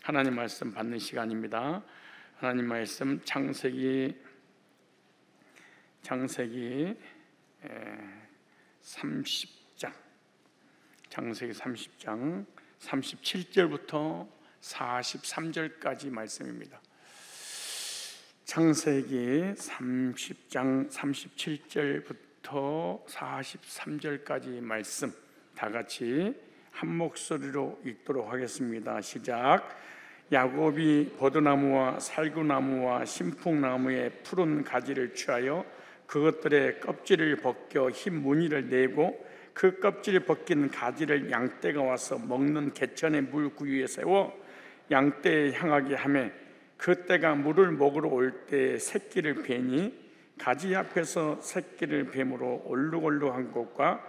하나님 말씀 받는 시간입니다. 하나님 말씀 창세기 30장 창세기 30장 37절부터 43절까지 말씀입니다. 창세기 30장 37절부터 43절까지 말씀 다 같이 한 목소리로 읽도록 하겠습니다. 시작. 야곱이 버드나무와 살구나무와 신풍나무의 푸른 가지를 취하여 그것들의 껍질을 벗겨 흰 무늬를 내고 그 껍질을 벗긴 가지를 양떼가 와서 먹는 개천의 물구유에 세워 양떼에 향하게 하며 그 떼가 물을 먹으러 올 때 새끼를 베니 가지 앞에서 새끼를 뱀으로 얼룩얼룩한 것과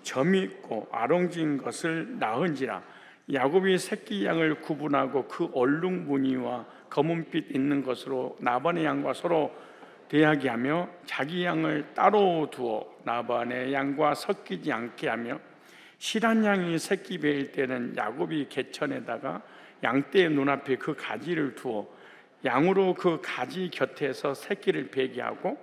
점이 있고 아롱진 것을 낳은지라. 야곱이 새끼 양을 구분하고 그 얼룩 무늬와 검은빛 있는 것으로 나반의 양과 서로 대하게 하며 자기 양을 따로 두어 나반의 양과 섞이지 않게 하며 실한 양이 새끼 베일 때는 야곱이 개천에다가 양떼의 눈앞에 그 가지를 두어 양으로 그 가지 곁에서 새끼를 베게 하고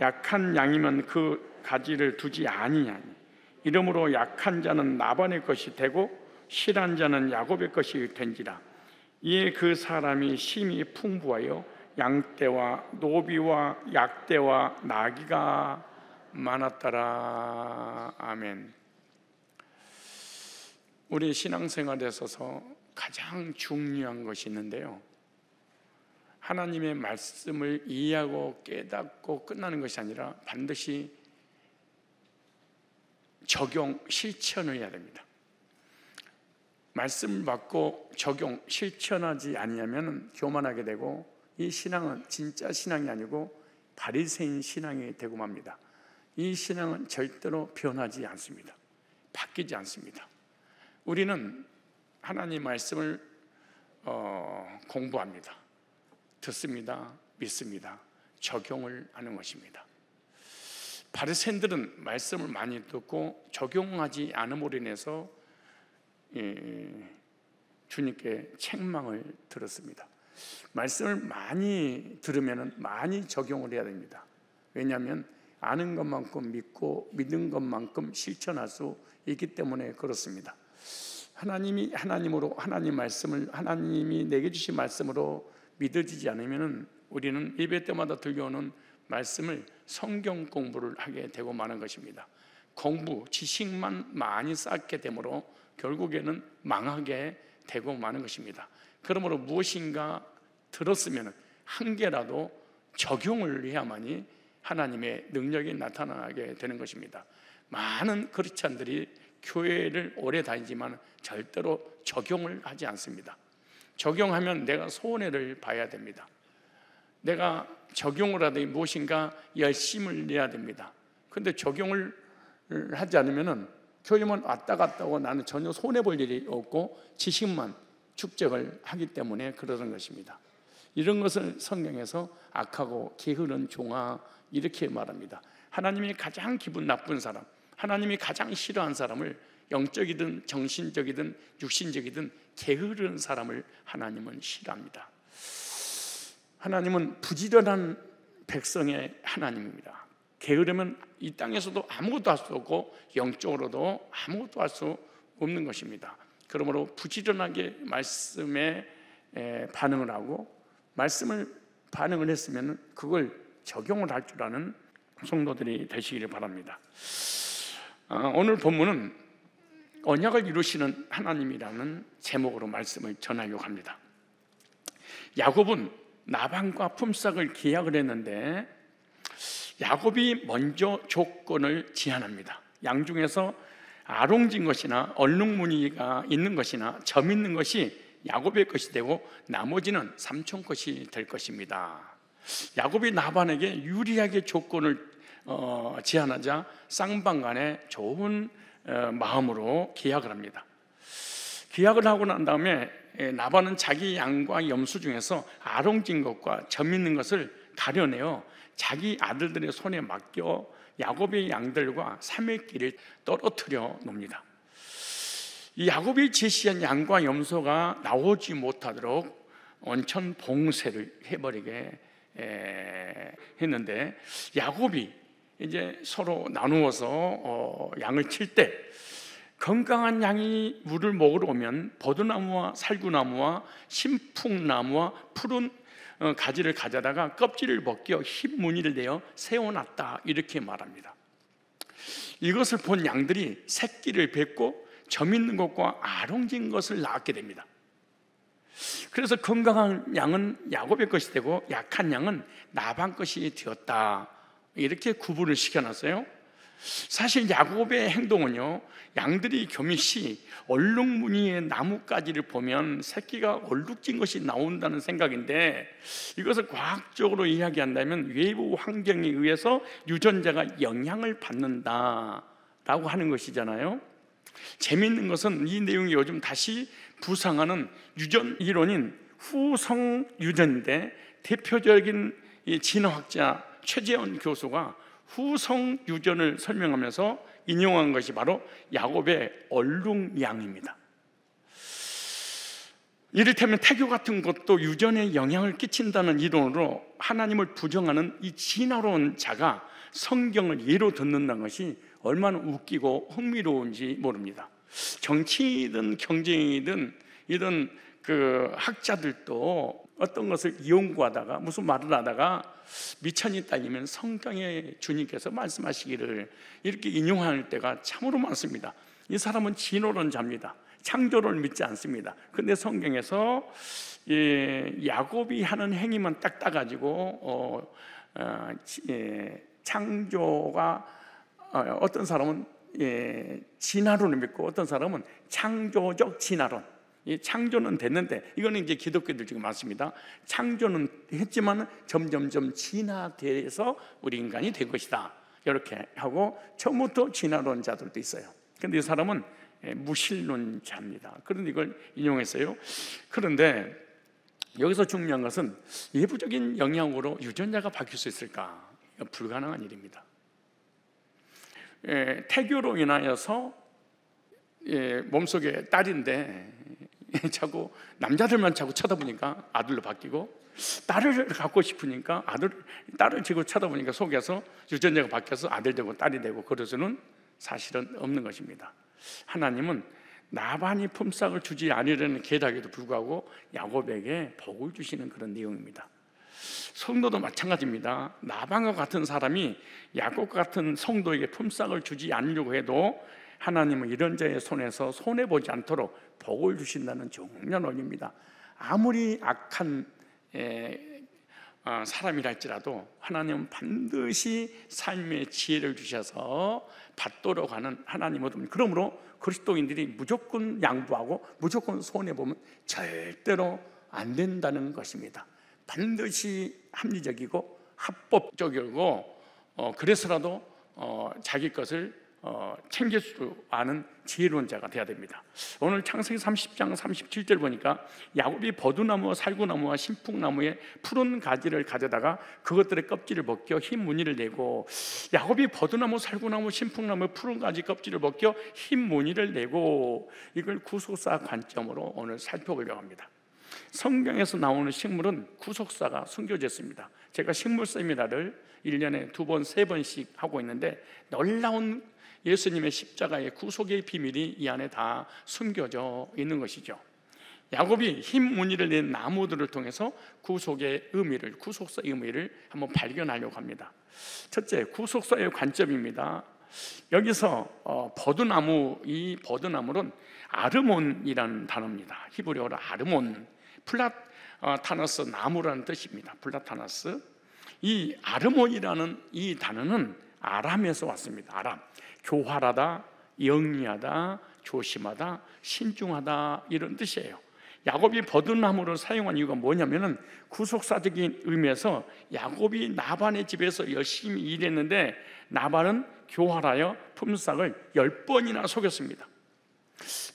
약한 양이면 그 가지를 두지 아니하니 이러므로 약한 자는 나반의 것이 되고 실한 자는 야곱의 것이 된지라. 이에 그 사람이 심히 풍부하여 양떼와 노비와 약떼와 나귀가 많았더라. 아멘. 우리 신앙생활에 있어서 가장 중요한 것이 있는데요, 하나님의 말씀을 이해하고 깨닫고 끝나는 것이 아니라 반드시 적용, 실천을 해야 됩니다. 말씀을 받고 적용, 실천하지 아니하면 교만하게 되고 이 신앙은 진짜 신앙이 아니고 바리새인 신앙이 되고 맙니다. 이 신앙은 절대로 변하지 않습니다. 바뀌지 않습니다. 우리는 하나님 말씀을 공부합니다. 듣습니다. 믿습니다. 적용을 하는 것입니다. 바리새인들은 말씀을 많이 듣고 적용하지 않음으로 인해서 주님께 책망을 들었습니다. 말씀을 많이 들으면 많이 적용을 해야 됩니다. 왜냐하면 아는 것만큼 믿고 믿는 것만큼 실천할 수 있기 때문에 그렇습니다. 하나님이 하나님으로 하나님 말씀을 하나님이 내게 주신 말씀으로 믿어지지 않으면 우리는 예배 때마다 들려오는 말씀을 성경 공부를 하게 되고 마는 것입니다. 공부, 지식만 많이 쌓게 되므로 결국에는 망하게 되고 마는 것입니다. 그러므로 무엇인가 들었으면 한 개라도 적용을 해야만이 하나님의 능력이 나타나게 되는 것입니다. 많은 크리스찬들이 교회를 오래 다니지만 절대로 적용을 하지 않습니다. 적용하면 내가 손해를 봐야 됩니다. 내가 적용을 하더니 무엇인가 열심을 내야 됩니다. 그런데 적용을 하지 않으면 교회만 왔다 갔다 하고 나는 전혀 손해볼 일이 없고 지식만 축적을 하기 때문에 그러는 것입니다. 이런 것을 성경에서 악하고 게으른 종아 이렇게 말합니다. 하나님이 가장 기분 나쁜 사람, 하나님이 가장 싫어하는 사람을 영적이든 정신적이든 육신적이든 게으른 사람을 하나님은 싫어합니다. 하나님은 부지런한 백성의 하나님입니다. 게으르면 이 땅에서도 아무것도 할 수 없고 영적으로도 아무것도 할 수 없는 것입니다. 그러므로 부지런하게 말씀에 반응을 하고 말씀을 반응을 했으면 그걸 적용을 할 줄 아는 성도들이 되시기를 바랍니다. 오늘 본문은 언약을 이루시는 하나님이라는 제목으로 말씀을 전하려고 합니다. 야곱은 나반과 품삯을 계약을 했는데 야곱이 먼저 조건을 제안합니다. 양 중에서 아롱진 것이나 얼룩무늬가 있는 것이나 점 있는 것이 야곱의 것이 되고 나머지는 삼촌 것이 될 것입니다. 야곱이 나반에게 유리하게 조건을 제안하자 쌍방간에 좋은 마음으로 계약을 합니다. 계약을 하고 난 다음에 나반은 자기 양과 염소 중에서 아롱진 것과 점 있는 것을 가려내어 자기 아들들의 손에 맡겨 야곱의 양들과 3일 길을 떨어뜨려 놉니다. 이 야곱이 제시한 양과 염소가 나오지 못하도록 온천 봉쇄를 해버리게 했는데, 야곱이 이제 서로 나누어서 양을 칠 때 건강한 양이 물을 먹으러 오면 버드나무와 살구나무와 신풍나무와 푸른 가지를 가져다가 껍질을 벗겨 흰 무늬를 내어 세워놨다, 이렇게 말합니다. 이것을 본 양들이 새끼를 뱉고 점 있는 것과 아롱진 것을 낳게 됩니다. 그래서 건강한 양은 야곱의 것이 되고 약한 양은 라반 것이 되었다, 이렇게 구분을 시켜놨어요. 사실 야곱의 행동은요, 양들이 교미시 얼룩무늬의 나뭇가지를 보면 새끼가 얼룩진 것이 나온다는 생각인데, 이것을 과학적으로 이야기한다면 외부 환경에 의해서 유전자가 영향을 받는다라고 하는 것이잖아요. 재미있는 것은 이 내용이 요즘 다시 부상하는 유전 이론인 후성 유전인데, 대표적인 진화학자 최재원 교수가 후성 유전을 설명하면서 인용한 것이 바로 야곱의 얼룩양입니다. 이를테면 태교 같은 것도 유전에 영향을 끼친다는 이론으로 하나님을 부정하는 이 진화론 자가 성경을 예로 듣는다는 것이 얼마나 웃기고 흥미로운지 모릅니다. 정치든 경쟁이든 이런 그 학자들도 어떤 것을 이용구하다가 무슨 말을 하다가 미천이 따지면 성경에 주님께서 말씀하시기를 이렇게 인용할 때가 참으로 많습니다. 이 사람은 진화론자입니다. 창조를 믿지 않습니다. 근데 성경에서 야곱이 하는 행위만 딱 따가지고 창조가 어떤 사람은 진화론을 믿고 어떤 사람은 창조적 진화론, 이 창조는 됐는데, 이거는 이제 기독교들 중에 많습니다. 창조는 했지만 점점점 진화돼서 우리 인간이 된 것이다, 이렇게 하고 처음부터 진화론자들도 있어요. 근데 이 사람은 무신론자입니다. 그런데 이걸 인용했어요. 그런데 여기서 중요한 것은 외부적인 영향으로 유전자가 바뀔 수 있을까? 불가능한 일입니다. 태교로 인하여서 몸속에 딸인데 자꾸 남자들만 자꾸 쳐다보니까 아들로 바뀌고, 딸을 갖고 싶으니까 딸을 지고 쳐다보니까 속에서 유전자가 바뀌어서 아들 되고 딸이 되고, 그래서는 사실은 없는 것입니다. 하나님은 나반이 품삯을 주지 않으려는 계략에도 불구하고 야곱에게 복을 주시는 그런 내용입니다. 성도도 마찬가지입니다. 나반과 같은 사람이 야곱과 같은 성도에게 품삯을 주지 않으려고 해도 하나님은 이런 자의 손에서 손해보지 않도록 복을 주신다는 중요한 원리입니다. 아무리 악한 사람이라 할지라도 하나님은 반드시 삶의 지혜를 주셔서 받도록 하는 하나님은, 그러므로 그리스도인들이 무조건 양보하고 무조건 손해보면 절대로 안 된다는 것입니다. 반드시 합리적이고 합법적이고 그래서라도 자기 것을 챙길 수 아는 지혜로운 자가 되어야 됩니다. 오늘 창세기 30장 37절 보니까 야곱이 버두나무와 살구나무와 신풍나무의 푸른 가지를 가져다가 그것들의 껍질을 벗겨 흰 무늬를 내고, 야곱이 버두나무, 살구나무, 신풍나무의 푸른 가지 껍질을 벗겨 흰 무늬를 내고, 이걸 구속사 관점으로 오늘 살펴보려고 합니다. 성경에서 나오는 식물은 구속사가 숨겨졌습니다. 제가 식물 세미나를 1년에 2번, 3번씩 하고 있는데 놀라운 예수님의 십자가의 구속의 비밀이 이 안에 다 숨겨져 있는 것이죠. 야곱이 흰 무늬를 낸 나무들을 통해서 구속의 의미를, 구속사의 의미를 한번 발견하려고 합니다. 첫째, 구속사의 관점입니다. 여기서 버드나무, 이 버드나무는 아르몬이라는 단어입니다. 히브리어로 아르몬, 플라타너스 나무라는 뜻입니다. 플라타너스. 이 아르몬이라는 이 단어는 아람에서 왔습니다. 아람. 교활하다, 영리하다, 조심하다, 신중하다, 이런 뜻이에요. 야곱이 버드나무를 사용한 이유가 뭐냐면은 구속사적인 의미에서 야곱이 나반의 집에서 열심히 일했는데 나반은 교활하여 품삯을 10번이나 속였습니다.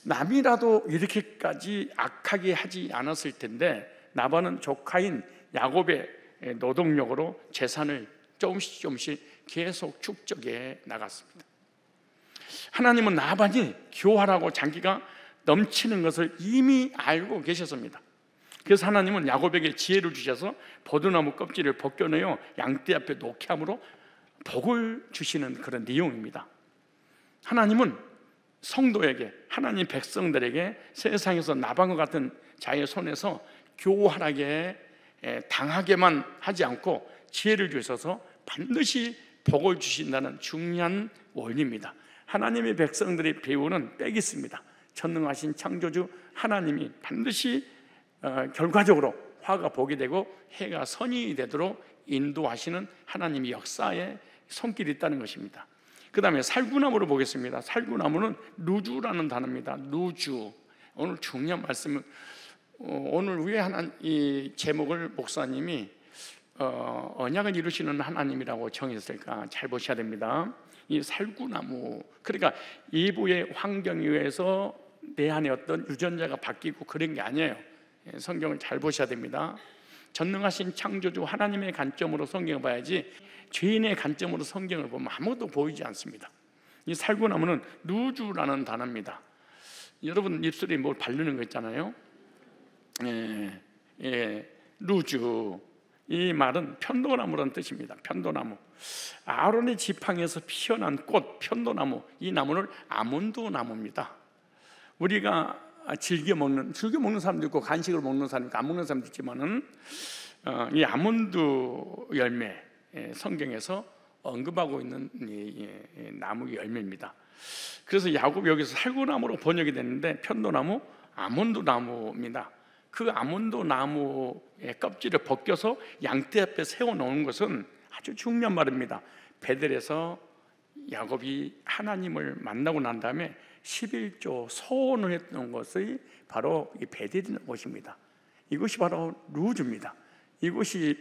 남이라도 이렇게까지 악하게 하지 않았을 텐데 나반은 조카인 야곱의 노동력으로 재산을 조금씩 계속 축적해 나갔습니다. 하나님은 나반이 교활하고 자기가 넘치는 것을 이미 알고 계셨습니다. 그래서 하나님은 야곱에게 지혜를 주셔서 포도나무 껍질을 벗겨내어 양떼 앞에 놓게 함으로 복을 주시는 그런 내용입니다. 하나님은 성도에게, 하나님 백성들에게 세상에서 나방과 같은 자의 손에서 교활하게 당하게만 하지 않고 지혜를 주셔서 반드시 복을 주신다는 중요한 원리입니다. 하나님의 백성들이 배우는 백이 있습니다. 전능하신 창조주 하나님이 반드시 결과적으로 화가 복이 되고 해가 선이 되도록 인도하시는 하나님의 역사에 손길이 있다는 것입니다. 그 다음에 살구나무를 보겠습니다. 살구나무는 루주라는 단어입니다. 루주. 오늘 중요한 말씀은 오늘 왜 이 제목을 목사님이 언약을 이루시는 하나님이라고 정했을까 잘 보셔야 됩니다. 이 살구나무, 그러니까 이부의 환경에 의해서 내 안에 어떤 유전자가 바뀌고 그런 게 아니에요. 성경을 잘 보셔야 됩니다. 전능하신 창조주 하나님의 관점으로 성경을 봐야지 죄인의 관점으로 성경을 보면 아무것도 보이지 않습니다. 이 살구나무는 루주라는 단어입니다. 여러분 입술에 뭘 바르는 거 있잖아요. 루주, 이 말은 편도나무라는 뜻입니다. 편도나무. 아론의 지팡이에서 피어난 꽃 편도나무, 이 나무는 아몬드 나무입니다. 우리가 즐겨 먹는 사람도 있고 간식으로 먹는 사람도 있고 안 먹는 사람도 있지만은 이 아몬드 열매, 성경에서 언급하고 있는 이 나무 열매입니다. 그래서 야곱이 여기서 살구나무로 번역이 됐는데 편도나무, 아몬드 나무입니다. 그 아몬드 나무의 껍질을 벗겨서 양떼 앞에 세워놓은 것은 아주 중요한 말입니다. 베델에서 야곱이 하나님을 만나고 난 다음에 11조 소원을 했던 것이 바로 이 베델이라는 곳입니다. 이곳이 바로 루즈입니다. 이곳이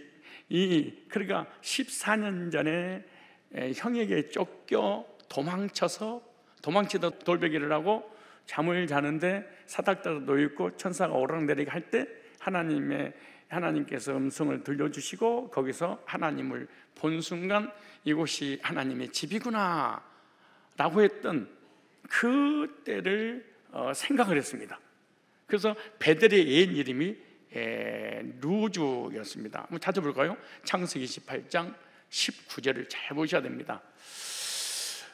그러니까 14년 전에 형에게 쫓겨 도망치다 돌베개를 하고 잠을 자는데 사닥다가 놓여있고 천사가 오락내리게 할 때 하나님께서 음성을 들려주시고 거기서 하나님을 본 순간 이곳이 하나님의 집이구나 라고 했던 그 때를 생각을 했습니다. 그래서 베델의 옛 이름이 루즈였습니다. 한번 찾아볼까요? 창세기 28장 19절을 잘 보셔야 됩니다.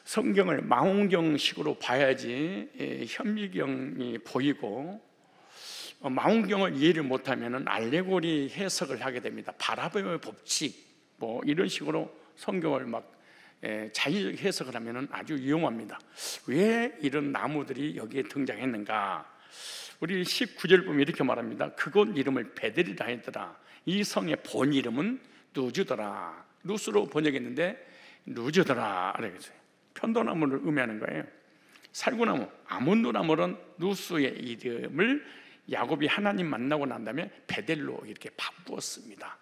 성경을 망원경식으로 봐야지 현미경이 보이고, 망원경을 이해를 못하면 알레고리 해석을 하게 됩니다. 바라봄의 법칙 뭐 이런 식으로 성경을 막 자의적 해석을 하면 아주 위험합니다. 왜 이런 나무들이 여기에 등장했는가? 우리 19절 보면 이렇게 말합니다. 그곳 이름을 베델이라 했더라. 이 성의 본 이름은 루즈더라. 루스로 번역했는데 루즈더라 그랬어요. 편도나무를 의미하는 거예요. 살구나무, 아몬드나무는 루스의 이름을 야곱이 하나님 만나고 난 다음에 베델로 이렇게 바꾸었습니다.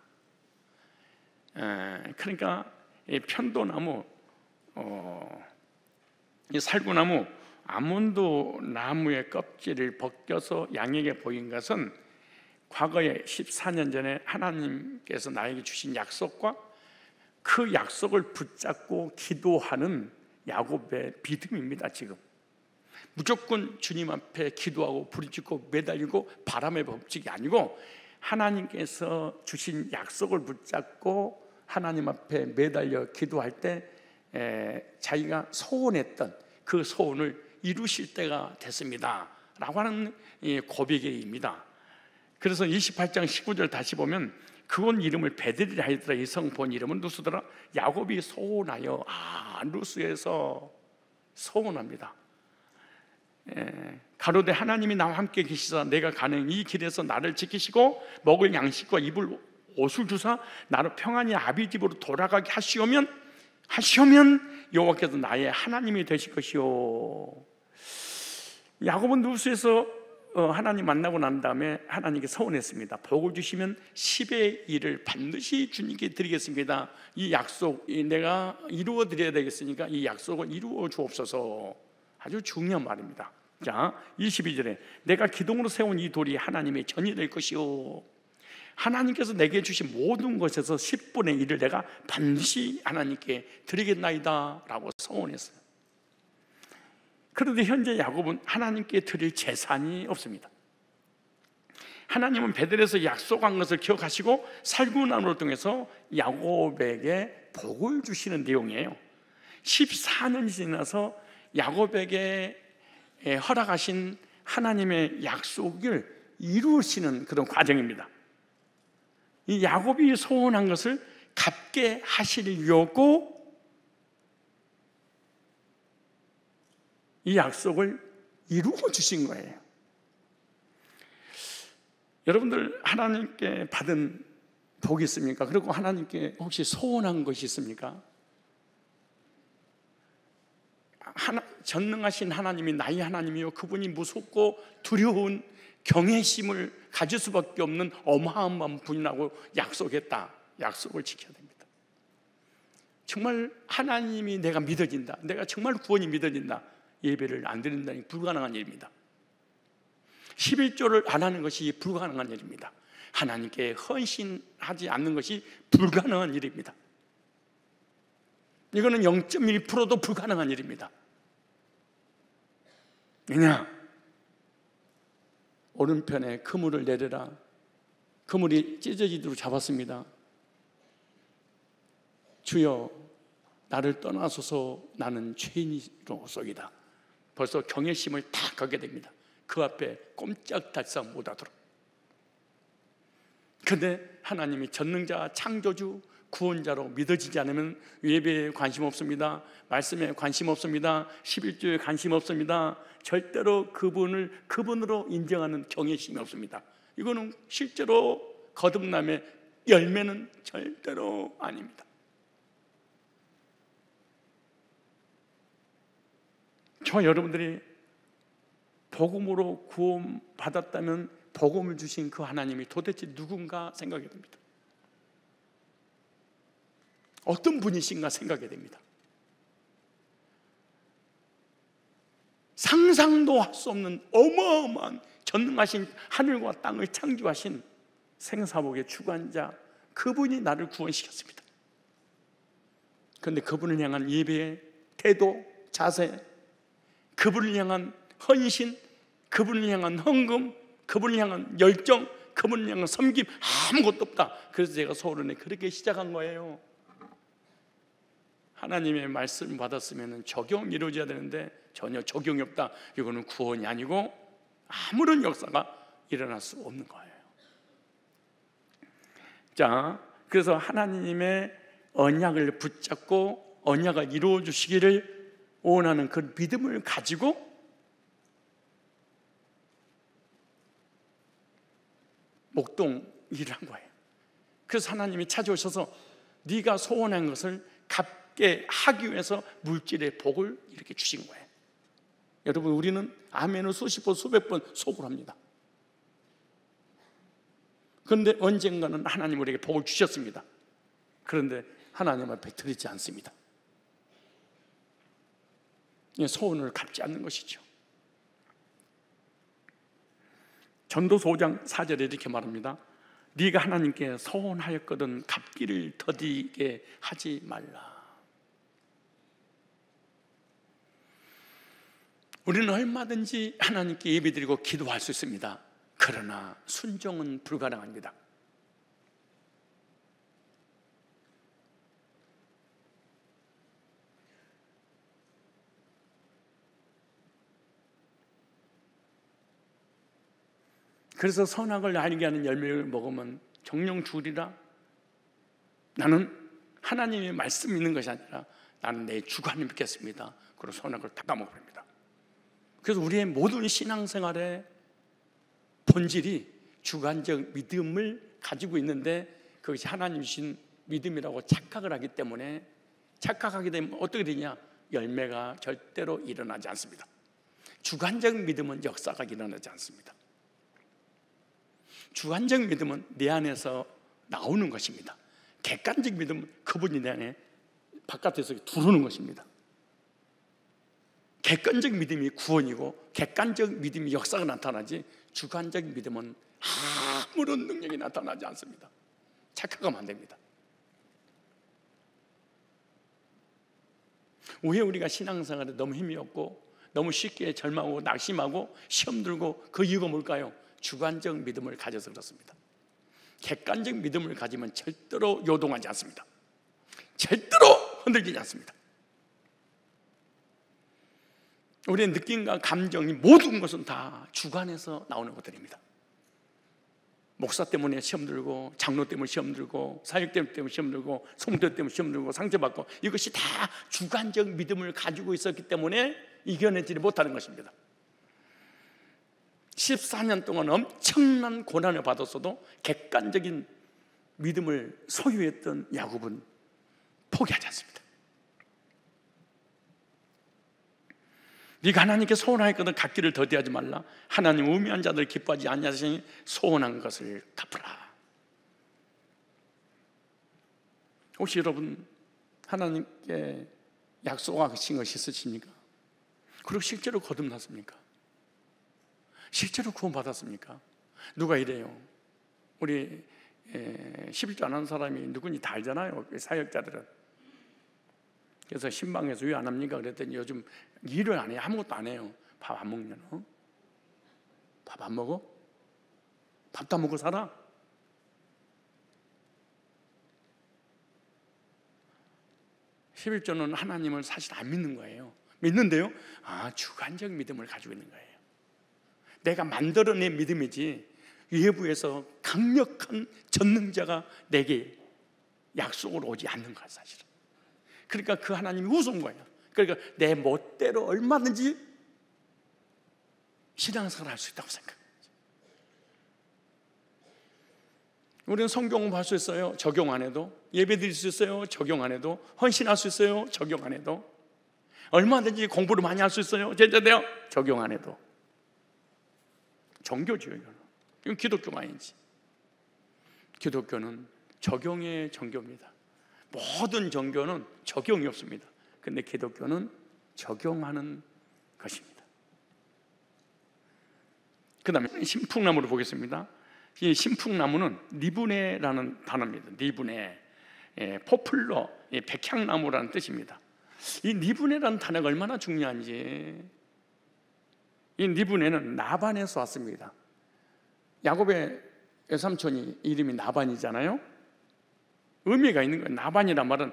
그러니까 이 편도나무, 이 살구나무, 아몬드 나무의 껍질을 벗겨서 양에게 보인 것은 과거에 14년 전에 하나님께서 나에게 주신 약속과 그 약속을 붙잡고 기도하는 야곱의 믿음입니다. 지금 무조건 주님 앞에 기도하고 부르짖고 매달리고 바람의 법칙이 아니고 하나님께서 주신 약속을 붙잡고 하나님 앞에 매달려 기도할 때 자기가 소원했던 그 소원을 이루실 때가 됐습니다 라고 하는 고백입니다. 그래서 28장 19절 다시 보면 그곳 이름을 베델이라 하더라. 이 성 본 이름은 루스더라. 야곱이 소원하여, 루스에서 소원합니다. 가로되 하나님이 나와 함께 계시사 내가 가는 이 길에서 나를 지키시고 먹을 양식과 입을 옷을 주사 나를 평안히 아비 집으로 돌아가게 하시오면 여호와께서 나의 하나님이 되실 것이요. 야곱은 루스에서 하나님 만나고 난 다음에 하나님께 서원했습니다. 복을 주시면 10의 1을 반드시 주님께 드리겠습니다. 이 약속 내가 이루어 드려야 되겠으니까 이 약속을 이루어 주옵소서. 아주 중요한 말입니다. 자, 22절에 내가 기둥으로 세운 이 돌이 하나님의 전이 될 것이요. 하나님께서 내게 주신 모든 것에서 10분의 1을 내가 반드시 하나님께 드리겠나이다 라고 서원했어요. 그런데 현재 야곱은 하나님께 드릴 재산이 없습니다. 하나님은 베델에서 약속한 것을 기억하시고 살구난으로 통해서 야곱에게 복을 주시는 내용이에요. 14년이 지나서 야곱에게 허락하신 하나님의 약속을 이루시는 그런 과정입니다. 이 야곱이 소원한 것을 갚게 하시려고 이 약속을 이루어 주신 거예요. 여러분들 하나님께 받은 복이 있습니까? 그리고 하나님께 혹시 소원한 것이 있습니까? 전능하신 하나님이 나의 하나님이요, 그분이 무섭고 두려운 경외심을 가질 수밖에 없는 어마어마한 분이라고 약속했다. 약속을 지켜야 됩니다. 정말 하나님이 내가 믿어진다, 내가 정말 구원이 믿어진다, 예배를 안 드린다니 불가능한 일입니다. 11조를 안 하는 것이 불가능한 일입니다. 하나님께 헌신하지 않는 것이 불가능한 일입니다. 이거는 0.1%도 불가능한 일입니다. 왜냐? 오른편에 그물을 내려라. 그물이 찢어지도록 잡았습니다. 주여, 나를 떠나소서, 나는 죄인이로소이다. 벌써 경외심을 다 갖게 됩니다. 그 앞에 꼼짝달싹 못하도록. 그런데 하나님이 전능자, 창조주, 구원자로 믿어지지 않으면 예배에 관심 없습니다, 말씀에 관심 없습니다, 11조에 관심 없습니다. 절대로 그분으로 인정하는 경외심이 없습니다. 이거는 실제로 거듭남의 열매는 절대로 아닙니다. 저 여러분들이 복음으로 구원 받았다면 복음을 주신 그 하나님이 도대체 누군가 생각이 됩니다. 어떤 분이신가 생각이 됩니다. 상상도 할 수 없는 어마어마한 전능하신 하늘과 땅을 창조하신 생사복의 주관자, 그분이 나를 구원시켰습니다. 그런데 그분을 향한 예배의 태도, 자세, 그분을 향한 헌신, 그분을 향한 헌금, 그분을 향한 열정, 그분을 향한 섬김, 아무것도 없다. 그래서 제가 서울은에 그렇게 시작한 거예요. 하나님의 말씀 받았으면 적용이 이루어져야 되는데 전혀 적용이 없다. 이거는 구원이 아니고 아무런 역사가 일어날 수 없는 거예요. 자, 그래서 하나님의 언약을 붙잡고 언약을 이루어 주시기를 원하는 그 믿음을 가지고 목동 일을 한 거예요. 그래서 하나님이 찾아오셔서 네가 소원한 것을 갚게 하기 위해서 물질의 복을 이렇게 주신 거예요. 여러분, 우리는 아멘을 수십 번, 수백 번 속으로 합니다. 그런데 언젠가는 하나님 우리에게 복을 주셨습니다. 그런데 하나님 앞에 드리지 않습니다. 소원을 갚지 않는 것이죠. 전도서 5장 4절에 이렇게 말합니다. 네가 하나님께 소원하였거든 갚기를 더디게 하지 말라. 우리는 얼마든지 하나님께 예배드리고 기도할 수 있습니다. 그러나 순종은 불가능합니다. 그래서 선악을 알게 하는 열매를 먹으면 정령 죽으리라. 나는 하나님의 말씀 믿는 것이 아니라 나는 내 주관을 믿겠습니다. 그리고 선악을 다 까먹어버립니다. 그래서 우리의 모든 신앙생활의 본질이 주관적 믿음을 가지고 있는데 그것이 하나님 주신 믿음이라고 착각을 하기 때문에, 착각하게 되면 어떻게 되냐? 열매가 절대로 일어나지 않습니다. 주관적 믿음은 역사가 일어나지 않습니다. 주관적 믿음은 내 안에서 나오는 것입니다. 객관적 믿음은 그분이 내 안에 바깥에서 들어오는 것입니다. 객관적 믿음이 구원이고 객관적 믿음이 역사가 나타나지, 주관적 믿음은 아무런 능력이 나타나지 않습니다. 착각하면 안 됩니다. 왜 우리가 신앙생활에 너무 힘이 없고 너무 쉽게 절망하고 낙심하고 시험 들고 그 이유가 뭘까요? 주관적 믿음을 가져서 그렇습니다. 객관적 믿음을 가지면 절대로 요동하지 않습니다. 절대로 흔들리지 않습니다. 우리의 느낌과 감정이 모든 것은 다 주관에서 나오는 것들입니다. 목사 때문에 시험 들고, 장로 때문에 시험 들고, 사역 때문에 시험 들고, 성도 때문에 시험 들고, 상처받고, 이것이 다 주관적 믿음을 가지고 있었기 때문에 이겨내지 못하는 것입니다. 14년 동안 엄청난 고난을 받았어도 객관적인 믿음을 소유했던 야곱은 포기하지 않습니다. 네가 하나님께 소원하였거든 갚기를 더디하지 말라. 하나님 우매한 자들 기뻐하지 않냐시니 소원한 것을 갚으라. 혹시 여러분 하나님께 약속하신 것이 있으십니까? 그리고 실제로 거듭났습니까? 실제로 구원받았습니까? 누가 이래요? 우리 11조 안 하는 사람이 누군지 다 알잖아요, 사역자들은. 그래서 신방에서 왜 안 합니까? 그랬더니 요즘 일을 안 해요. 아무것도 안 해요. 밥 안 먹냐 너? 밥 안 먹어? 밥도 안 먹고 살아? (11조는) 하나님을 사실 안 믿는 거예요. 믿는데요, 주관적 믿음을 가지고 있는 거예요. 내가 만들어낸 믿음이지 외부에서 강력한 전능자가 내게 약속을 오지 않는 거야 사실은. 그러니까 그 하나님이 우스운 거예요. 그러니까 내 멋대로 얼마든지 신앙생활을 할 수 있다고 생각해요. 우리는 성경 공부할 수 있어요, 적용 안 해도. 예배 드릴 수 있어요, 적용 안 해도. 헌신할 수 있어요, 적용 안 해도. 얼마든지 공부를 많이 할 수 있어요, 제자되어, 적용 안 해도. 종교죠, 이건 기독교가 아니지. 기독교는 적용의 종교입니다. 모든 종교는 적용이 없습니다. 근데 기독교는 적용하는 것입니다. 그 다음에 신풍나무를 보겠습니다. 이 신풍나무는 리브네라는 단어입니다. 리브네, 포플러, 백향나무라는 뜻입니다. 이 리브네라는 단어가 얼마나 중요한지. 이 리브네는 나반에서 왔습니다. 야곱의 외삼촌이 이름이 나반이잖아요. 의미가 있는 거예요. 나반이란 말은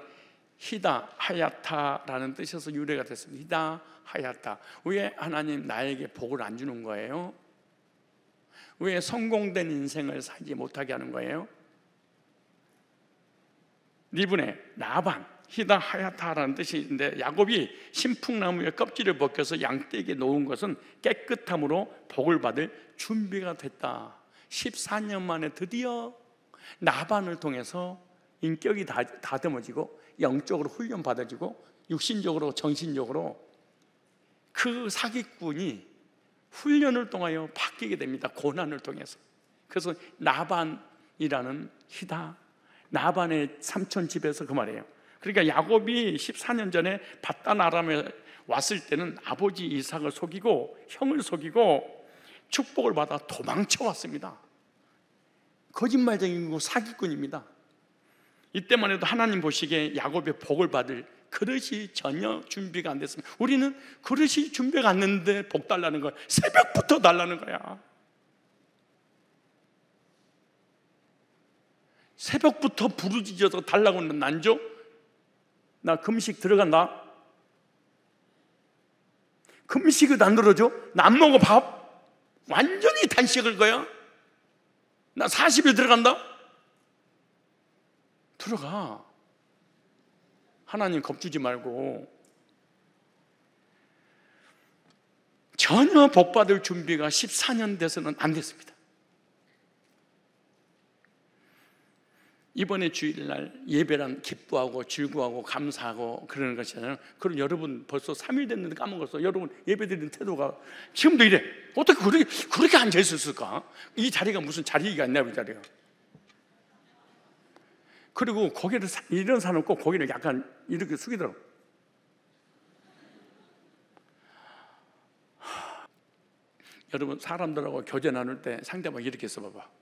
히다 하야타라는 뜻에서 유래가 됐습니다. 히다 하야타. 왜 하나님 나에게 복을 안 주는 거예요? 왜 성공된 인생을 살지 못하게 하는 거예요? 리브네, 나반, 히다 하야타라는 뜻인데, 야곱이 신풍나무의 껍질을 벗겨서 양떼에게 놓은 것은 깨끗함으로 복을 받을 준비가 됐다. 14년 만에 드디어 나반을 통해서 인격이 다듬어지고 영적으로 훈련받아지고 육신적으로 정신적으로 그 사기꾼이 훈련을 통하여 바뀌게 됩니다. 고난을 통해서. 그래서 나반이라는 히다, 나반의 삼촌 집에서 그 말이에요. 그러니까 야곱이 14년 전에 바단 아람에 왔을 때는 아버지 이삭을 속이고 형을 속이고 축복을 받아 도망쳐 왔습니다. 거짓말쟁이고 사기꾼입니다. 이때만 해도 하나님 보시기에 야곱의 복을 받을 그릇이 전혀 준비가 안 됐습니다. 우리는 그릇이 준비가 안 됐는데 복 달라는 걸 새벽부터 달라는 거야. 새벽부터 부르짖어서 달라고 하는 난조? 나 금식 들어간다. 금식을 안 들어줘? 나 안 먹어 밥? 완전히 단식을 거야. 나 40일 들어간다. 들어가. 하나님 겁주지 말고. 전혀 복받을 준비가 14년 돼서는 안 됐습니다. 이번에 주일날 예배란 기뻐하고 즐거워하고 감사하고 그러는 것이잖아요. 그럼 여러분 벌써 3일 됐는데 까먹었어. 여러분 예배드리는 태도가 지금도 이래. 어떻게 그렇게 앉아있었을까? 이 자리가 무슨 자리가 있나, 이 자리가. 그리고 고개를 이런 사람은 꼭 고개를 약간 이렇게 숙이더라고. 여러분 사람들하고 교제 나눌 때 상대방 이렇게 써봐봐.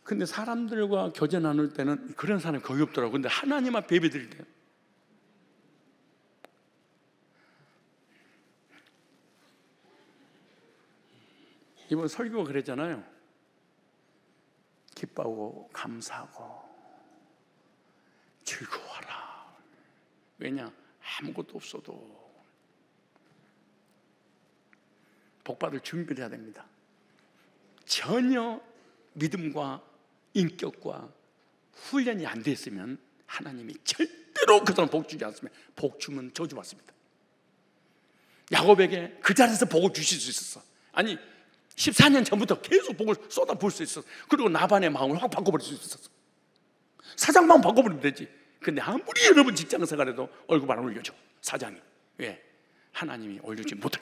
근데 사람들과 교제 나눌 때는 그런 사람이 거의 없더라고. 근데 하나님 앞에 예배 드릴 때 이번 설교가 그랬잖아요. 기뻐하고 감사하고 즐거워하라. 왜냐? 아무것도 없어도 복받을 준비를 해야 됩니다. 전혀 믿음과 인격과 훈련이 안 됐으면 하나님이 절대로 그 사람 복 주지 않습니다. 복 주면 저주 받습니다. 야곱에게 그 자리에서 복을 주실 수 있었어. 아니 14년 전부터 계속 복을 쏟아 부을 수 있었어. 그리고 나반의 마음을 확 바꿔버릴 수 있었어. 사장 마음 바꿔버리면 되지. 근데 아무리 여러분 직장 생활해도 얼굴 안 올려줘, 사장이. 왜? 하나님이 올려주지 못해.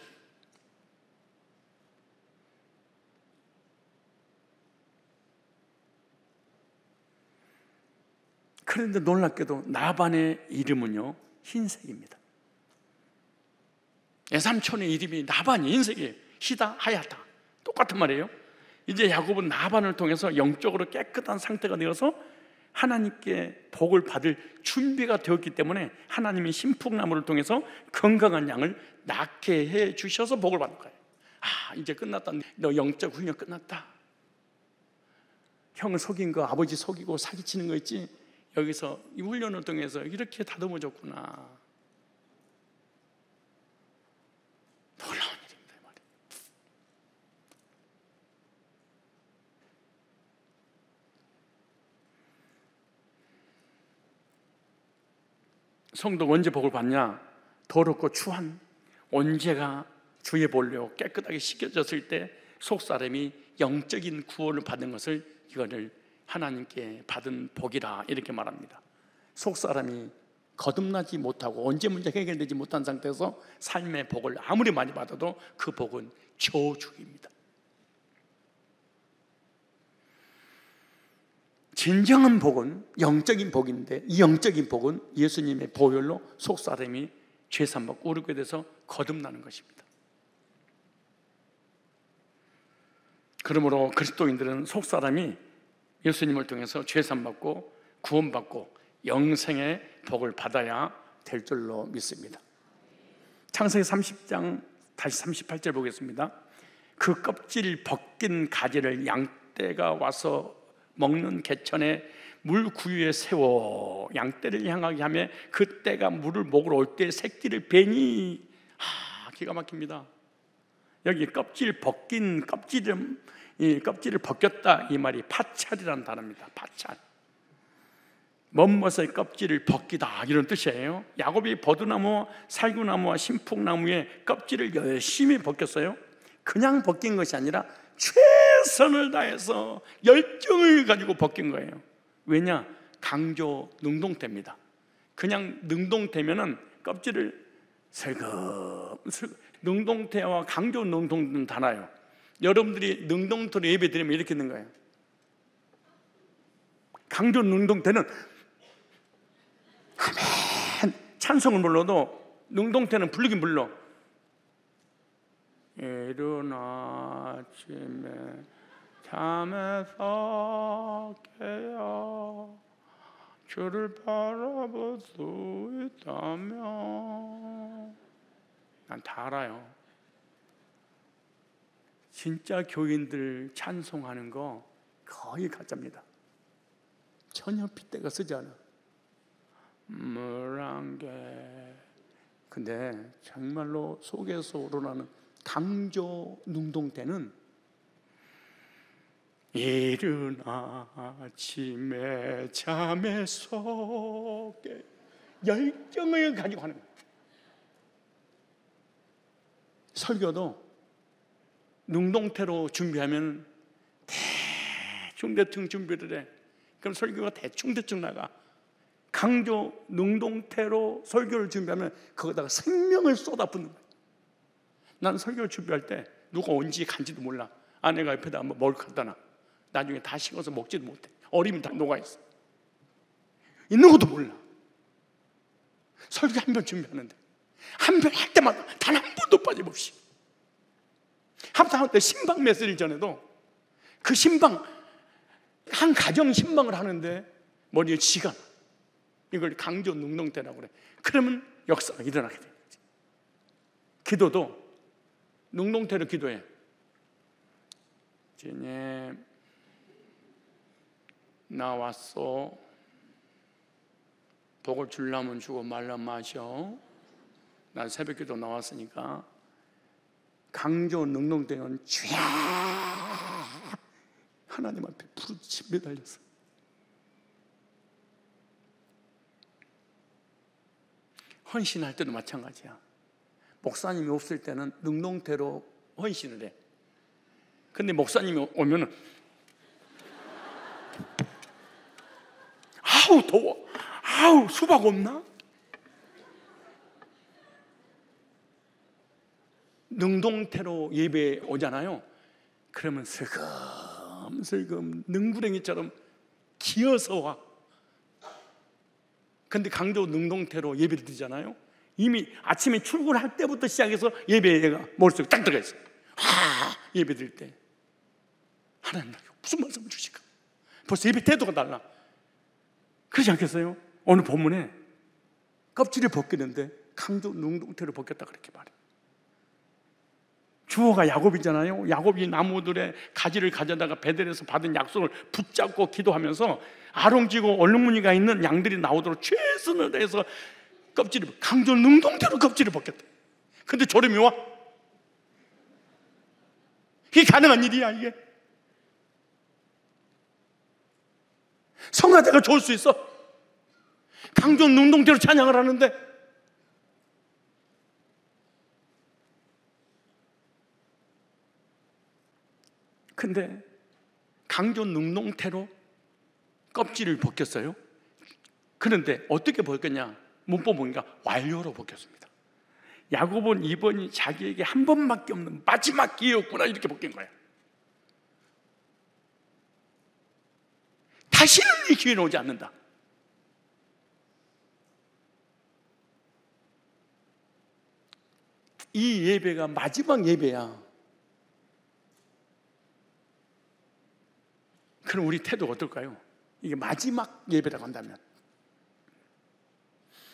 그런데 놀랍게도 나반의 이름은요 흰색입니다. 외삼촌의 이름이 나반이 흰색이에요. 희다, 하얗다 똑같은 말이에요. 이제 야곱은 나반을 통해서 영적으로 깨끗한 상태가 되어서 하나님께 복을 받을 준비가 되었기 때문에 하나님이 신풍나무를 통해서 건강한 양을 낳게 해 주셔서 복을 받는 거예요. 아, 이제 끝났다. 너 영적 훈련 끝났다. 형을 속인 거, 아버지 속이고 사기치는 거 있지? 여기서 이 훈련을 통해서 이렇게 다듬어졌구나. 놀라운 일입니다, 이 말이. 성도가 언제 복을 받냐? 더럽고 추한 언제가 주의 볼로 깨끗하게 씻겨졌을 때 속사람이 영적인 구원을 받는 것을, 이거를 하나님께 받은 복이라 이렇게 말합니다. 속사람이 거듭나지 못하고 언제 문제가 해결되지 못한 상태에서 삶의 복을 아무리 많이 받아도 그 복은 저주입니다. 진정한 복은 영적인 복인데, 이 영적인 복은 예수님의 보혈로 속사람이 죄사함받고 의롭게 돼서 거듭나는 것입니다. 그러므로 그리스도인들은 속사람이 예수님을 통해서 죄사함받고 구원받고 영생의 복을 받아야 될 줄로 믿습니다. 창세기 30장 다시 38절 보겠습니다. 그 껍질 벗긴 가지를 양떼가 와서 먹는 개천에 물 구유에 세워 양떼를 향하게 하며 그 떼가 물을 먹으러 올 때 새끼를 베니. 기가 막힙니다. 여기 껍질 벗긴, 이 껍질을 벗겼다, 이 말이 파찰이라는 단어입니다. 파찰. 먼것의 껍질을 벗기다, 이런 뜻이에요. 야곱이 버드나무와 살구나무와 신풍나무의 껍질을 열심히 벗겼어요. 그냥 벗긴 것이 아니라 최선을 다해서 열정을 가지고 벗긴 거예요. 왜냐? 강조 능동태입니다. 그냥 능동태면은 껍질을 슬금슬금, 능동태와 강조 능동태는 달라요. 여러분들이 능동태로 예배 드리면 이렇게 있는 거예요. 강조 능동태는 아멘 찬송을 불러도 능동태는 부르긴 불러. 이른 아침에 잠에서 깨어 주를 바라볼 수 있다면, 난 다 알아요. 진짜 교인들 찬송하는 거 거의 가짜입니다. 전혀 핏대가 쓰지 않아. 물안개. 근데 정말로 속에서 우러나는 강조 능동태는 이른 아침에 잠에 속에 열정을 가지고 하는 거예요. 설교도 능동태로 준비하면 대충 준비를 해. 그럼 설교가 대충 나가. 강조 능동태로 설교를 준비하면 거기다가 생명을 쏟아붓는 거예요. 난 설교를 준비할 때 누가 언제 간지도 몰라. 아내가 옆에다 한번 먹을 거 갖다 놔. 나중에 다 식어서 먹지도 못해. 얼음이 다 녹아있어. 있는 것도 몰라. 설교 한 번 준비하는데 한 번 할 때마다 단 한 번도 빠짐없이 합당할 때 신방 메시지 전에도 그 신방, 한 가정 신방을 하는데 머리에 지가 나. 이걸 강조 능동태라고 그래. 그러면 역사가 일어나게 되는 거지. 기도도 능동태로 기도해. 진예 나 왔어. 복을 주려면 주고 말라면 마셔. 난 새벽기도 나왔으니까 강조 능동대는 쫙 하나님 앞에 부르짖 매달렸어. 헌신할 때도 마찬가지야. 목사님이 없을 때는 능동태로 헌신을 해. 근데 목사님이 오면은 아우 더워, 아우 수박 없나? 능동태로 예배 오잖아요. 그러면 슬금슬금 능구렁이처럼 기어서 와. 근데 강조 능동태로 예배를 드리잖아요. 이미 아침에 출근할 때부터 시작해서 예배가 머릿속에 딱 들어가 있어요. 예배 드릴 때 하나님 무슨 말씀을 주실까? 벌써 예배 태도가 달라. 그렇지 않겠어요? 오늘 본문에 껍질을 벗기는데 강조 능동태로 벗겼다 그렇게 말해요. 주어가 야곱이잖아요. 야곱이 나무들의 가지를 가져다가 베델에서 받은 약속을 붙잡고 기도하면서 아롱지고 얼룩무늬가 있는 양들이 나오도록 최선을 다해서 껍질을 강조 능동태로 껍질을 벗겼다. 근데 졸음이 와? 이게 가능한 일이야 이게? 성가대가 좋을 수 있어? 강조 능동태로 찬양을 하는데 근데 강조 능동태로 껍질을 벗겼어요. 그런데 어떻게 벗겼냐? 문법 보니까 완료로 벗겼습니다. 야곱은 이번이 자기에게 한 번밖에 없는 마지막 기회였구나 이렇게 벗긴 거야. 다시는 이 기회는 오지 않는다. 이 예배가 마지막 예배야. 그럼 우리 태도가 어떨까요? 이게 마지막 예배라고 한다면,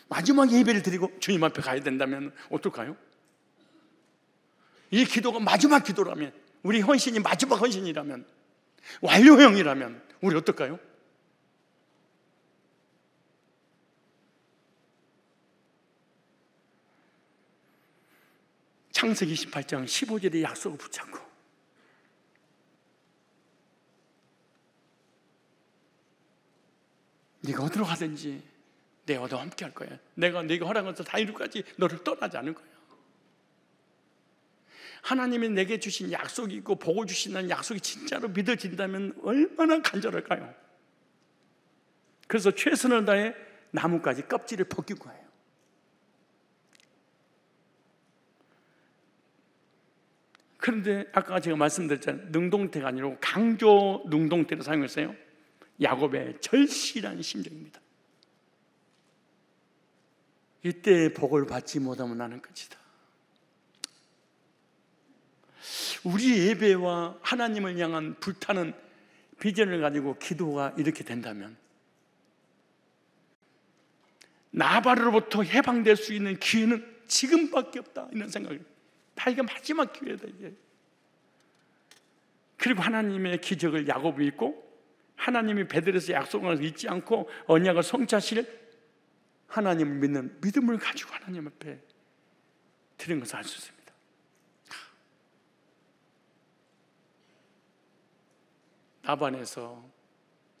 마지막 예배를 드리고 주님 앞에 가야 된다면 어떨까요? 이 기도가 마지막 기도라면, 우리 헌신이 마지막 헌신이라면, 완료형이라면 우리 어떨까요? 창세기 28장 15절의 약속을 붙잡고 네가 어디로 가든지 내가 너와 함께 할 거야. 내가 네가 허락한 것을 다 이루까지 너를 떠나지 않을 거야. 하나님이 내게 주신 약속이 있고 복을 주신다는 약속이 진짜로 믿어진다면 얼마나 간절할까요? 그래서 최선을 다해 나무까지 껍질을 벗긴 거예요. 그런데 아까 제가 말씀드렸잖아요. 능동태가 아니라 강조 능동태를 사용했어요. 야곱의 절실한 심정입니다. 이때 복을 받지 못하면 나는 끝이다. 우리 예배와 하나님을 향한 불타는 비전을 가지고 기도가 이렇게 된다면 나발로부터 해방될 수 있는 기회는 지금밖에 없다 이런 생각이, 이게 마지막 기회다 이게. 그리고 하나님의 기적을 야곱이 있고 하나님이 베델에서 약속을 잊지 않고 언약을 성취하실 하나님을 믿는 믿음을 가지고 하나님 앞에 드린 것을 알 수 있습니다.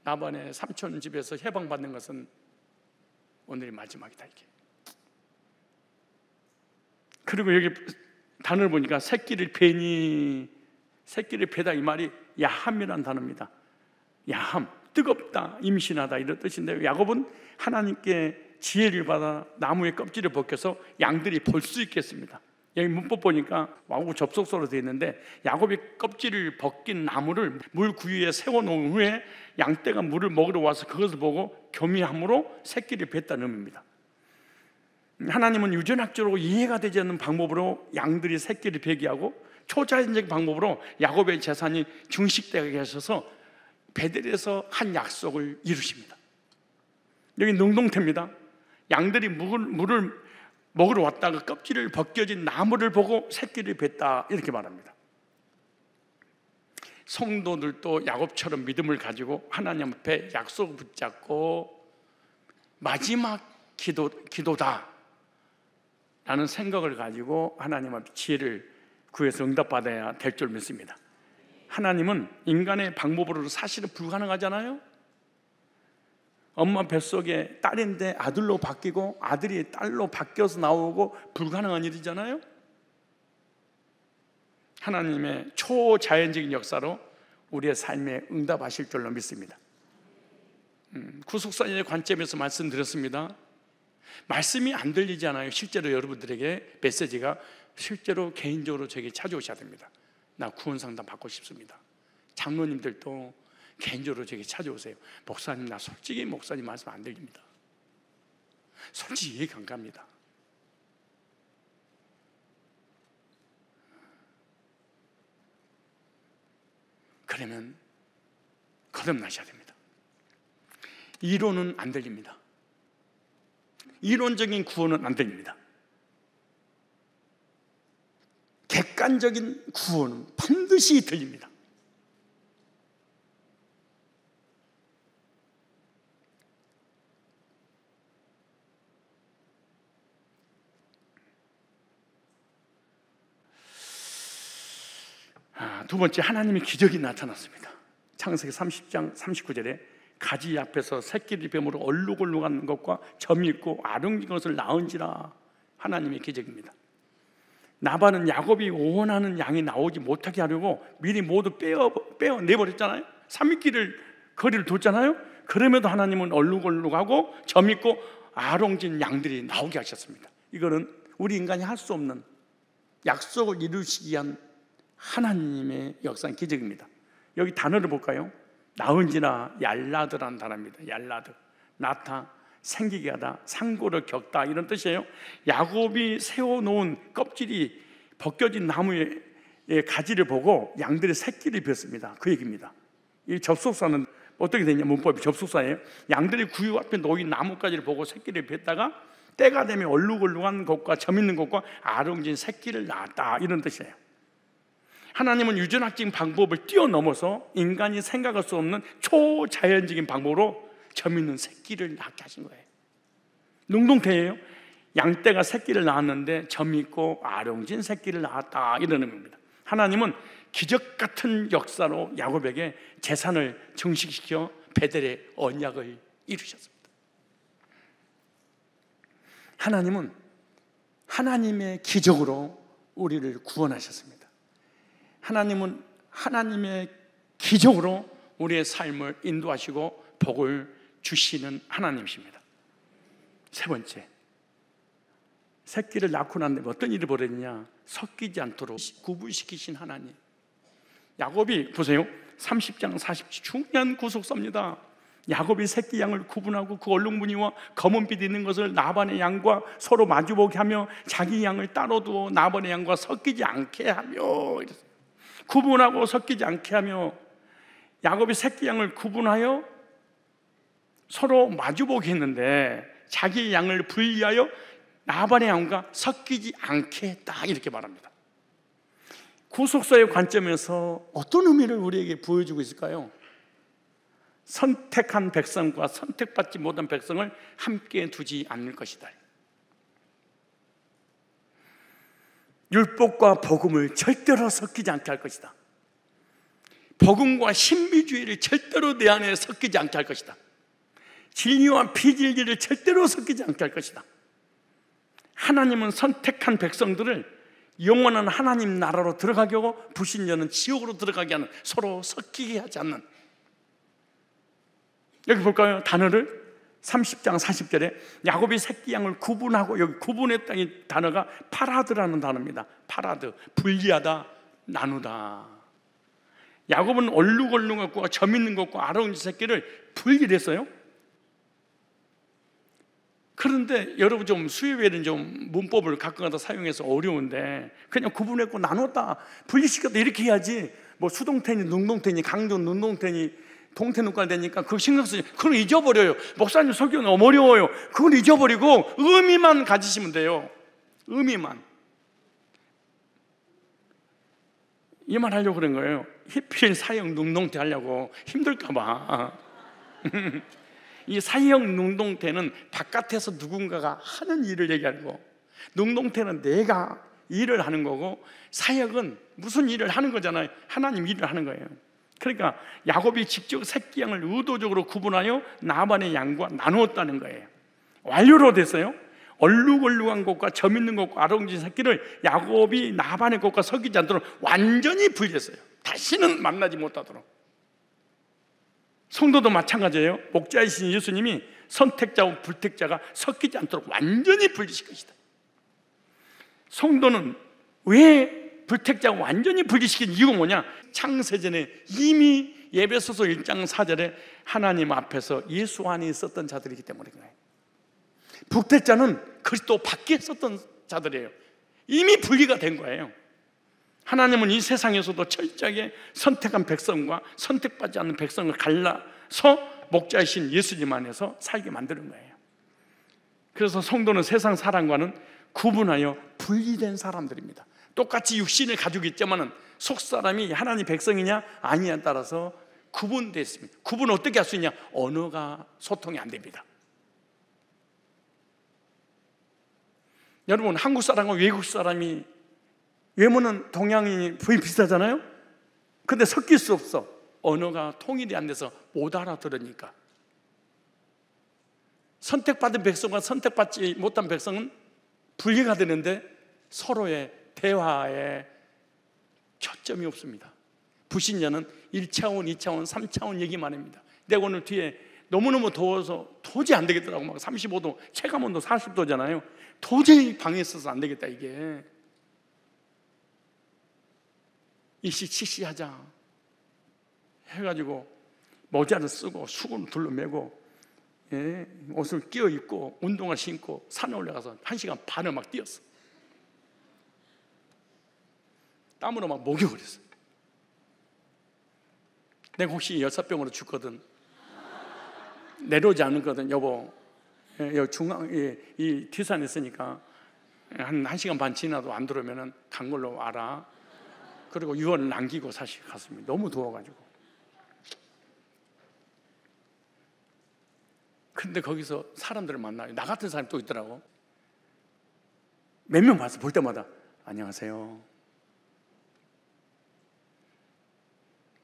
나반의 삼촌 집에서 해방받는 것은 오늘이 마지막이다 이게. 그리고 여기 단어를 보니까 새끼를 베다 이 말이 야함이라는 단어입니다. 야함, 뜨겁다, 임신하다 이런 뜻인데요. 야곱은 하나님께 지혜를 받아 나무의 껍질을 벗겨서 양들이 볼 수 있겠습니다. 여기 문법 보니까 와우 접속사로 되어 있는데 야곱이 껍질을 벗긴 나무를 물 구유에 세워놓은 후에 양떼가 물을 먹으러 와서 그것을 보고 교미함으로 새끼를 뱉다는 의미입니다. 하나님은 유전학적으로 이해가 되지 않는 방법으로 양들이 새끼를 베게 하고 초자연적 방법으로 야곱의 재산이 증식되게 하셔서 베델에서 한 약속을 이루십니다. 여기 능동태입니다. 양들이 물을 먹으러 왔다가 껍질을 벗겨진 나무를 보고 새끼를 뱉다 이렇게 말합니다. 성도들도 야곱처럼 믿음을 가지고 하나님 앞에 약속을 붙잡고 마지막 기도다 라는 생각을 가지고 하나님 앞에 지혜를 구해서 응답받아야 될 줄 믿습니다. 하나님은 인간의 방법으로 사실은 불가능하잖아요. 엄마 뱃속에 딸인데 아들로 바뀌고 아들이 딸로 바뀌어서 나오고 불가능한 일이잖아요. 하나님의 초자연적인 역사로 우리의 삶에 응답하실 줄로 믿습니다. 구속사의 관점에서 말씀드렸습니다. 말씀이 안 들리잖아요. 실제로 여러분들에게 메시지가 실제로 개인적으로 저에게 찾아오셔야 됩니다. 나 구원 상담 받고 싶습니다. 장로님들도 개인적으로 저에게 찾아오세요. 목사님, 나 솔직히 목사님 말씀 안 들립니다. 솔직히 이해가 안 갑니다. 그러면 거듭나셔야 됩니다. 이론은 안 들립니다. 이론적인 구원은 안 들립니다. 객관적인 구원은 반드시 들립니다. 두 번째, 하나님의 기적이 나타났습니다. 창세기 30장 39절에 가지 앞에서 새끼리 뱀으로 얼룩얼룩한 것과 점이 있고 아름진 것을 낳은지라. 하나님의 기적입니다. 나반은 야곱이 원하는 양이 나오지 못하게 하려고 미리 모두 빼어 내버렸잖아요. 3일길을 거리를 뒀잖아요. 그럼에도 하나님은 얼룩얼룩하고 점 있고 아롱진 양들이 나오게 하셨습니다. 이거는 우리 인간이 할 수 없는 약속을 이루시기 위한 하나님의 역사는 기적입니다. 여기 단어를 볼까요? 나은지나 얄라드라는 단어입니다. 얄라드, 나타, 생기게 하다, 상고를 겪다, 이런 뜻이에요. 야곱이 세워놓은 껍질이 벗겨진 나무의 가지를 보고 양들의 새끼를 폈습니다. 그 얘기입니다. 이 접속사는 어떻게 되냐, 문법이 접속사예요. 양들이 구유 앞에 놓인 나뭇가지를 보고 새끼를 폈다가 때가 되면 얼룩얼룩한 것과 점 있는 것과 아롱진 새끼를 낳았다, 이런 뜻이에요. 하나님은 유전학적인 방법을 뛰어넘어서 인간이 생각할 수 없는 초자연적인 방법으로 점 있는 새끼를 낳게 하신 거예요. 능동태예요. 양떼가 새끼를 낳았는데 점 있고 아롱진 새끼를 낳았다, 이런 의미입니다. 하나님은 기적 같은 역사로 야곱에게 재산을 증식시켜 베델의 언약을 이루셨습니다. 하나님은 하나님의 기적으로 우리를 구원하셨습니다. 하나님은 하나님의 기적으로 우리의 삶을 인도하시고 복을 주시는 하나님이십니다. 세 번째, 새끼를 낳고 난 다음에 어떤 일이 벌어지냐, 섞이지 않도록 구분시키신 하나님. 야곱이 보세요, 30장 40절 중요한 구속사입니다. 야곱이 새끼 양을 구분하고 그 얼룩무늬와 검은빛 있는 것을 나반의 양과 서로 마주보게 하며 자기 양을 따로 두어 나반의 양과 섞이지 않게 하며, 구분하고 섞이지 않게 하며, 야곱이 새끼 양을 구분하여 서로 마주보게 했는데 자기 양을 분리하여 나반의 양과 섞이지 않게 했다, 이렇게 말합니다. 구속사의 관점에서 어떤 의미를 우리에게 보여주고 있을까요? 선택한 백성과 선택받지 못한 백성을 함께 두지 않을 것이다. 율법과 복음을 절대로 섞이지 않게 할 것이다. 복음과 신비주의를 절대로 내 안에 섞이지 않게 할 것이다. 진리와 비진리를 절대로 섞이지 않게 할 것이다. 하나님은 선택한 백성들을 영원한 하나님 나라로 들어가게 하고 불신자는 지옥으로 들어가게 하는, 서로 섞이게 하지 않는. 여기 볼까요? 단어를 30장 40절에 야곱이 새끼 양을 구분하고, 여기 구분했다는 단어가 파라드라는 단어입니다. 파라드, 분리하다, 나누다. 야곱은 얼룩얼룩한 것과 점 있는 것과 아름진 새끼를 분리를 했어요. 그런데 여러분, 좀 수요일에는 좀 문법을 가끔가다 사용해서 어려운데 그냥 구분했고 나눴다, 분리시켰다, 이렇게 해야지. 뭐 수동태니 능동태니 강조 능동태니 동태눈깔 되니까 그거 신경 쓰지, 그건 잊어버려요. 목사님 설교 너무 어려워요. 그건 잊어버리고 의미만 가지시면 돼요. 의미만. 이 말 하려고 그런 거예요. 히필 사형 능동태 하려고 힘들까 봐. 이 사형 능동태는 바깥에서 누군가가 하는 일을 얘기하는 거, 능동태는 내가 일을 하는 거고, 사역은 무슨 일을 하는 거잖아요. 하나님 일을 하는 거예요. 그러니까 야곱이 직접 새끼 양을 의도적으로 구분하여 나반의 양과 나누었다는 거예요. 완료로 됐어요. 얼룩얼룩한 것과 점 있는 것과 아롱진 새끼를 야곱이 나반의 것과 섞이지 않도록 완전히 분리했어요. 다시는 만나지 못하도록. 성도도 마찬가지예요. 목자이신 예수님이 선택자와 불택자가 섞이지 않도록 완전히 분리시킬 것이다. 성도는 왜 불택자가 완전히 분리시킨 이유가 뭐냐? 창세전에 이미 에베소서 1장 4절에 하나님 앞에서 예수 안에 있었던 자들이기 때문에 그래요. 불택자는 그리스도 밖에 있었던 자들이에요. 이미 분리가 된 거예요. 하나님은 이 세상에서도 철저하게 선택한 백성과 선택받지 않는 백성을 갈라서 목자이신 예수님 안에서 살게 만드는 거예요. 그래서 성도는 세상 사람과는 구분하여 분리된 사람들입니다. 똑같이 육신을 가지고 있지만은 속사람이 하나님 백성이냐 아니냐에 따라서 구분되어 있습니다. 구분 어떻게 할 수 있냐? 언어가 소통이 안 됩니다. 여러분, 한국 사람과 외국 사람이 외모는 동양인이 거의 비슷하잖아요. 근데 섞일 수 없어. 언어가 통일이 안 돼서 못 알아들으니까. 선택받은 백성과 선택받지 못한 백성은 분리가 되는데 서로의 대화에 초점이 없습니다. 불신자는 1차원, 2차원, 3차원 얘기만 합니다. 내가 오늘 뒤에 너무너무 더워서 도저히 안 되겠더라고. 막 35도, 체감온도 40도잖아요. 도저히 방에 있어서 안 되겠다 이게. 이씨 하자 해가지고 모자를 쓰고 수건을 둘러매고 옷을 끼워 입고 운동화 신고 산에 올라가서 1시간 반을 막 뛰었어. 땀으로 막 목욕을 했어. 내가 혹시 6병으로 죽거든 내려오지 않거든. 여보, 여기 중앙 이 뒤산에 있으니까 한 1시간 반 지나도 안 들어오면은 간 걸로 알아. 그리고 유언을 남기고 사실 갔습니다. 너무 더워가지고. 근데 거기서 사람들을 만나요. 나 같은 사람이 또 있더라고. 몇 명 봤어. 볼 때마다 안녕하세요.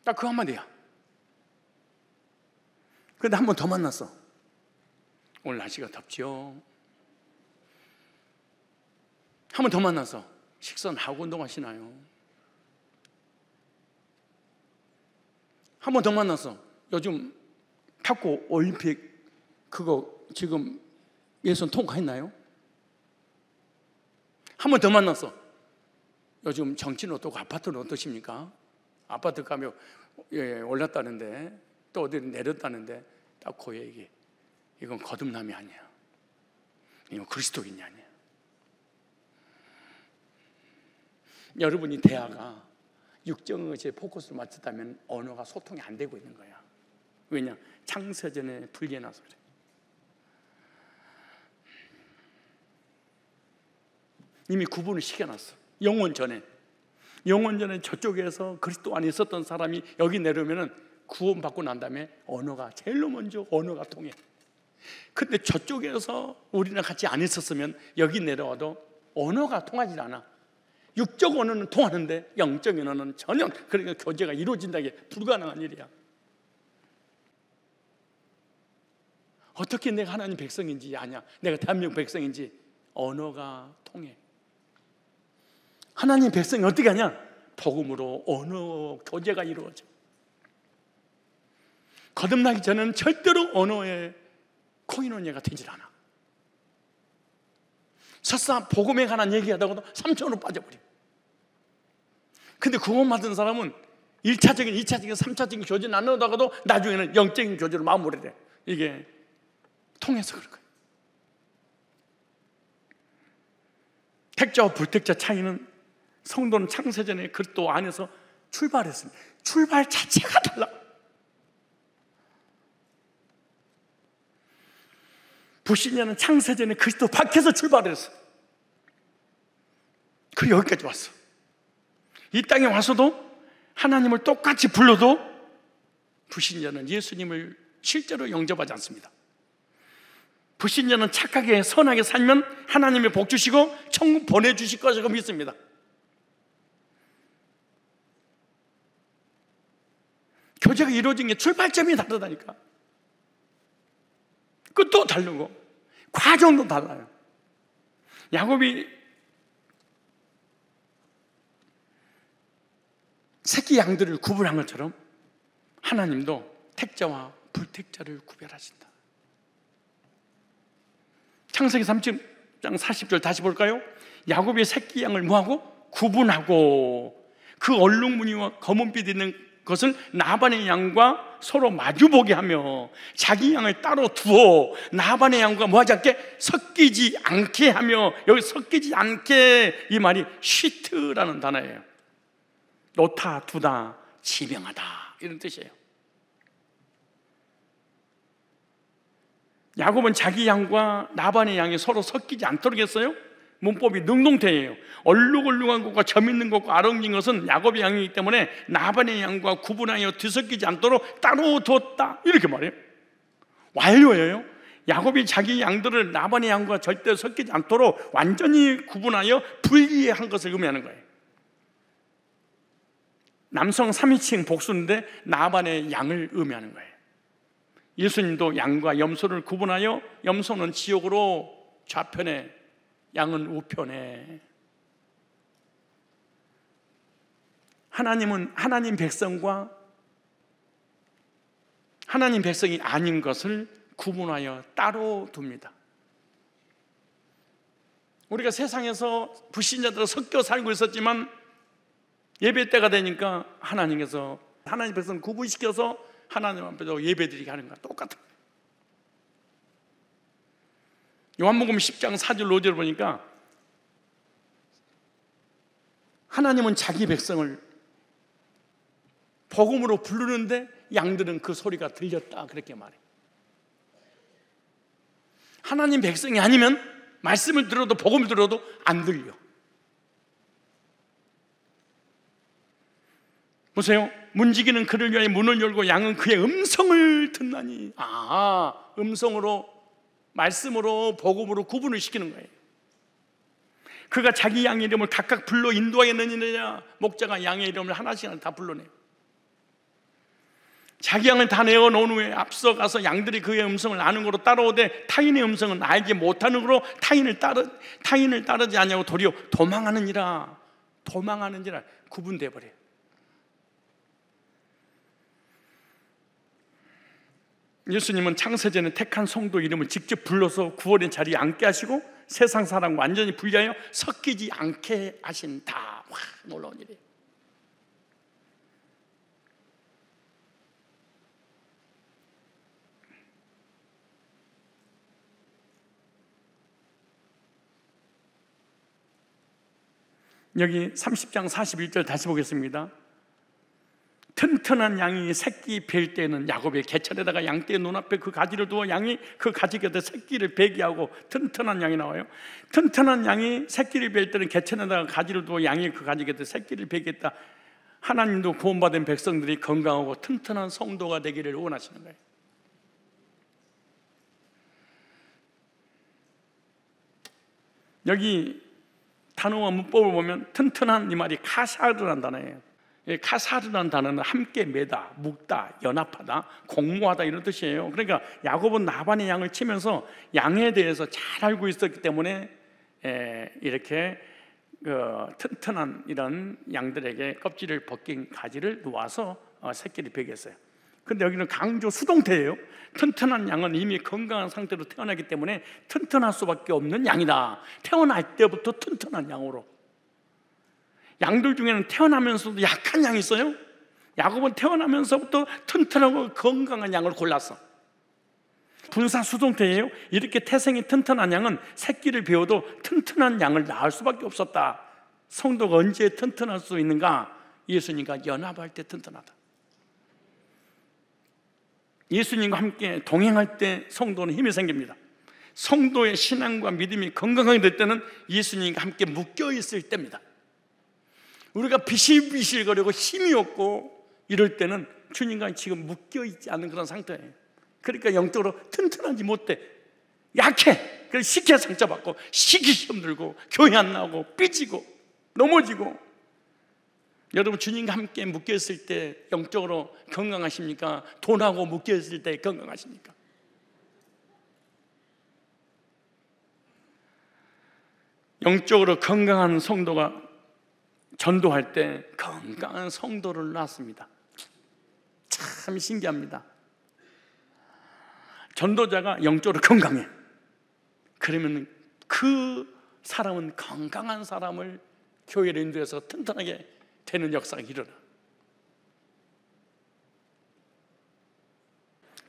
딱 그 한마디야. 근데 한 번 더 만났어. 오늘 날씨가 덥죠. 한 번 더 만나서 식사는 하고 운동하시나요? 한 번 더 만나서 요즘 탁구 올림픽 그거 지금 예선 통과했나요? 한 번 더 만나서 요즘 정치는 어떻고 아파트는 어떠십니까? 아파트 가면 올랐다는데 또 어디 내렸다는데 딱 그 얘기. 이건 거듭남이 아니야. 이건 그리스도인이 아니야. 여러분이 대화가 육정 의식에 포커스를 맞췄다면 언어가 소통이 안 되고 있는 거야. 왜냐? 창세전에 분리해놔서 그래. 이미 구분을 시켜놨어. 영원 전에 저쪽에서 그리스도 안에 있었던 사람이 여기 내려오면은 구원받고 난 다음에 언어가 제일로 먼저 언어가 통해. 근데 저쪽에서 우리랑 같이 안 있었으면 여기 내려와도 언어가 통하지 않아. 육적 언어는 통하는데 영적 언어는 전혀, 그러니까 교제가 이루어진다는 게 불가능한 일이야. 어떻게 내가 하나님 백성인지 아냐, 내가 대한민국 백성인지 언어가 통해. 하나님 백성이 어떻게 하냐? 복음으로 언어 교제가 이루어져. 거듭나기 전에는 절대로 언어의 코이노니아가 되질 않아. 설사 복음에 관한 얘기하다가도 3차원으로 빠져버려. 근데 구원 받은 사람은 1차적인, 2차적인, 3차적인 교제는 안 나오다가도 나중에는 영적인 교제로 마무리를 해. 이게 통해서 그럴 거예요. 택자와 불택자 차이는 성도는 창세전에 그리스도 안에서 출발했습니다. 출발 자체가 달라. 불신자는 창세전에 그리스도 밖에서 출발했어. 그리고 여기까지 왔어. 이 땅에 와서도 하나님을 똑같이 불러도 불신자는 예수님을 실제로 영접하지 않습니다. 불신자는 착하게 선하게 살면 하나님의 복 주시고 천국 보내주실 것이라고 믿습니다. 교제가 이루어진 게 출발점이 다르다니까. 끝도 다르고 과정도 달라요. 야곱이 새끼 양들을 구분한 것처럼 하나님도 택자와 불택자를 구별하신다. 창세기 30장 40절 다시 볼까요? 야곱이 새끼 양을 뭐하고? 구분하고 그 얼룩무늬와 검은빛 있는 것을 나반의 양과 서로 마주보게 하며 자기 양을 따로 두어 나반의 양과 뭐하지 않게? 섞이지 않게 하며, 여기 섞이지 않게 이 말이 쉬트라는 단어예요. 놓다, 두다, 지명하다 이런 뜻이에요. 야곱은 자기 양과 나반의 양이 서로 섞이지 않도록 했어요. 문법이 능동태예요. 얼룩얼룩한 것과 점 있는 것과 아름진 것은 야곱의 양이기 때문에 나반의 양과 구분하여 뒤섞이지 않도록 따로 뒀다 이렇게 말해요. 완료예요. 야곱이 자기 양들을 나반의 양과 절대 섞이지 않도록 완전히 구분하여 분리한 것을 의미하는 거예요. 남성 3인칭 복수인데 나반의 양을 의미하는 거예요. 예수님도 양과 염소를 구분하여 염소는 지옥으로 좌편에, 양은 우편에. 하나님은 하나님 백성과 하나님 백성이 아닌 것을 구분하여 따로 둡니다. 우리가 세상에서 불신자들과 섞여 살고 있었지만 예배 때가 되니까 하나님께서 하나님 백성 구분시켜서 하나님 앞에서 예배드리게 하는 거랑 똑같아요. 요한복음 10장 4절 5절을 보니까 하나님은 자기 백성을 복음으로 부르는데 양들은 그 소리가 들렸다 그렇게 말해요. 하나님 백성이 아니면 말씀을 들어도 복음을 들어도 안 들려. 보세요. 문지기는 그를 위하여 문을 열고 양은 그의 음성을 듣나니. 음성으로, 말씀으로, 복음으로 구분을 시키는 거예요. 그가 자기 양의 이름을 각각 불러 인도하였느니라. 목자가 양의 이름을 하나씩 다 불러내요. 자기 양을 다 내어놓은 후에 앞서가서 양들이 그의 음성을 아는 거로 따라오되 타인의 음성은 알지 못하는 거로 타인을 따르지 않냐고 도리어 도망하느니라 구분돼 버려요. 예수님은 창세전에 택한 성도 이름을 직접 불러서 구원의 자리에 앉게 하시고 세상 사람과 완전히 분리하여 섞이지 않게 하신다. 와, 놀라운 일이에요. 여기 30장 41절 다시 보겠습니다. 튼튼한 양이 새끼 뵐 때는 야곱의 개천에다가 양떼의 눈앞에 그 가지를 두어 양이 그 가지 곁에 새끼를 베게 하고 튼튼한 양이 나와요. 튼튼한 양이 새끼를 뵐 때는 개천에다가 가지를 두어 양이 그 가지 곁에 새끼를 베겠다. 하나님도 구원받은 백성들이 건강하고 튼튼한 성도가 되기를 원하시는 거예요. 여기 단어와 문법을 보면 튼튼한 이 말이 카사르라는 단어예요. 카사르라는 단어는 함께 매다, 묶다, 연합하다, 공모하다 이런 뜻이에요. 그러니까 야곱은 나반의 양을 치면서 양에 대해서 잘 알고 있었기 때문에 이렇게 튼튼한 이런 양들에게 껍질을 벗긴 가지를 놓아서 새끼를 베겼어요. 근데 여기는 강조 수동태예요. 튼튼한 양은 이미 건강한 상태로 태어나기 때문에 튼튼할 수밖에 없는 양이다. 태어날 때부터 튼튼한 양으로. 양들 중에는 태어나면서도 약한 양이 있어요. 야곱은 태어나면서부터 튼튼하고 건강한 양을 골랐어. 분사 수동태예요. 이렇게 태생이 튼튼한 양은 새끼를 베어도 튼튼한 양을 낳을 수밖에 없었다. 성도가 언제 튼튼할 수 있는가? 예수님과 연합할 때 튼튼하다. 예수님과 함께 동행할 때 성도는 힘이 생깁니다. 성도의 신앙과 믿음이 건강하게 될 때는 예수님과 함께 묶여 있을 때입니다. 우리가 비실비실거리고 힘이 없고 이럴 때는 주님과 지금 묶여있지 않은 그런 상태예요. 그러니까 영적으로 튼튼하지 못해. 약해. 그래서 쉽게 상처받고 쉽게 시험 들고 교회 안 나오고 삐지고 넘어지고. 여러분 주님과 함께 묶여있을 때 영적으로 건강하십니까? 돈하고 묶여있을 때 건강하십니까? 영적으로 건강한 성도가 전도할 때 건강한 성도를 낳습니다. 참 신기합니다. 전도자가 영적으로 건강해. 그러면 그 사람은 건강한 사람을 교회를 인도해서 튼튼하게 되는 역사가 일어나.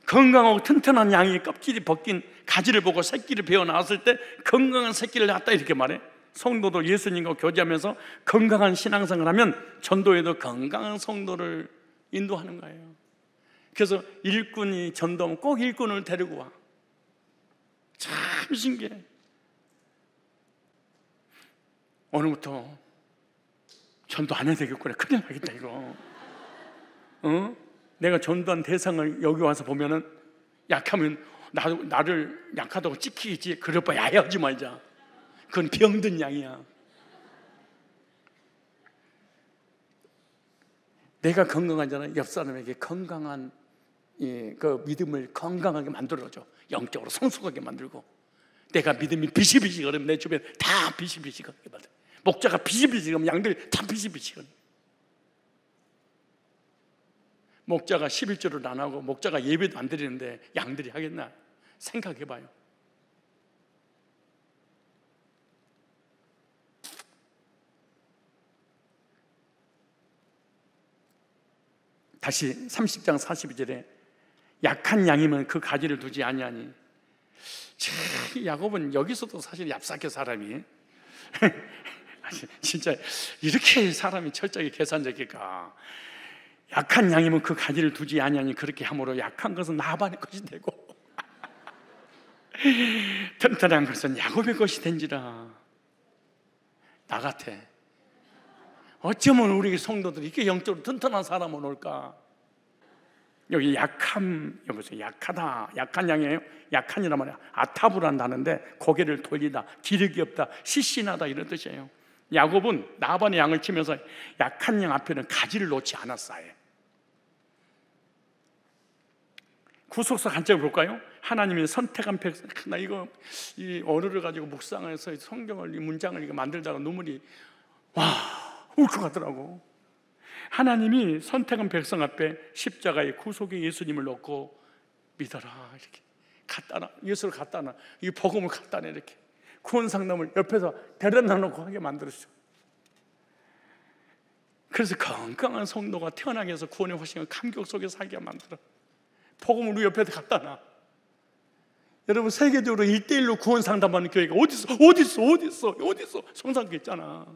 건강하고 튼튼한 양이 껍질이 벗긴 가지를 보고 새끼를 베어 나왔을 때 건강한 새끼를 낳았다 이렇게 말해. 성도도 예수님과 교제하면서 건강한 신앙생활을 하면 전도에도 건강한 성도를 인도하는 거예요. 그래서 일꾼이 전도하면 꼭 일꾼을 데리고 와. 참 신기해. 오늘부터 전도 안 해도 되겠구나. 큰일 나겠다 이거. 내가 전도한 대상을 여기 와서 보면은 약하면 나를 약하다고 찍히겠지. 그럴 바에 아예 하지 말자. 그건 병든 양이야. 내가 건강하잖아. 옆 사람에게 건강한 그 믿음을 건강하게 만들어줘. 영적으로 성숙하게 만들고. 내가 믿음이 비실비실거리면 내 주변 다 비실비실거리게 만들어. 목자가 비실비실거리면 양들 다 비실비실거려. 목자가 11조를 안 하고 목자가 예배도 안 드리는데 양들이 하겠나? 생각해봐요. 다시 30장 42절에 약한 양이면 그 가지를 두지 아니하니. 야곱은 여기서도 사실 얍삭해 사람이. 진짜 이렇게 사람이 철저하게 계산적일까? 약한 양이면 그 가지를 두지 아니하니 그렇게 함으로 약한 것은 라반의 것이 되고 튼튼한 것은 야곱의 것이 된지라. 나 같아. 어쩌면 우리 성도들이 이렇게 영적으로 튼튼한 사람은 올까? 여기 약함, 여기서 약하다, 약한 양이에요. 약한이란 말이야. 아타브란 단어인데 고개를 돌리다, 기력이 없다, 시신하다 이런 뜻이에요. 야곱은 라반의 양을 치면서 약한 양 앞에는 가지를 놓지 않았어요. 구속사 한 절 볼까요? 하나님이 선택한 백성. 나 이거 이 언어를 가지고 묵상해서 성경을 이 문장을 이거 만들다가 눈물이 울컥하더라고. 하나님이 선택한 백성 앞에 십자가의 구속의 예수님을 놓고 믿어라 이렇게 갖다 놔. 예수를 갖다 놔. 이 복음을 갖다 내. 이렇게 구원 상담을 옆에서 데려다 놓고 하게 만들었어. 그래서 건강한 성도가 태어나게 해서 구원의 화신을 감격 속에 살게 만들어. 복음을 우리 옆에 갖다 놔. 여러분 세계적으로 1:1로 구원 상담하는 교회가 어딨어? 성산교회 있잖아.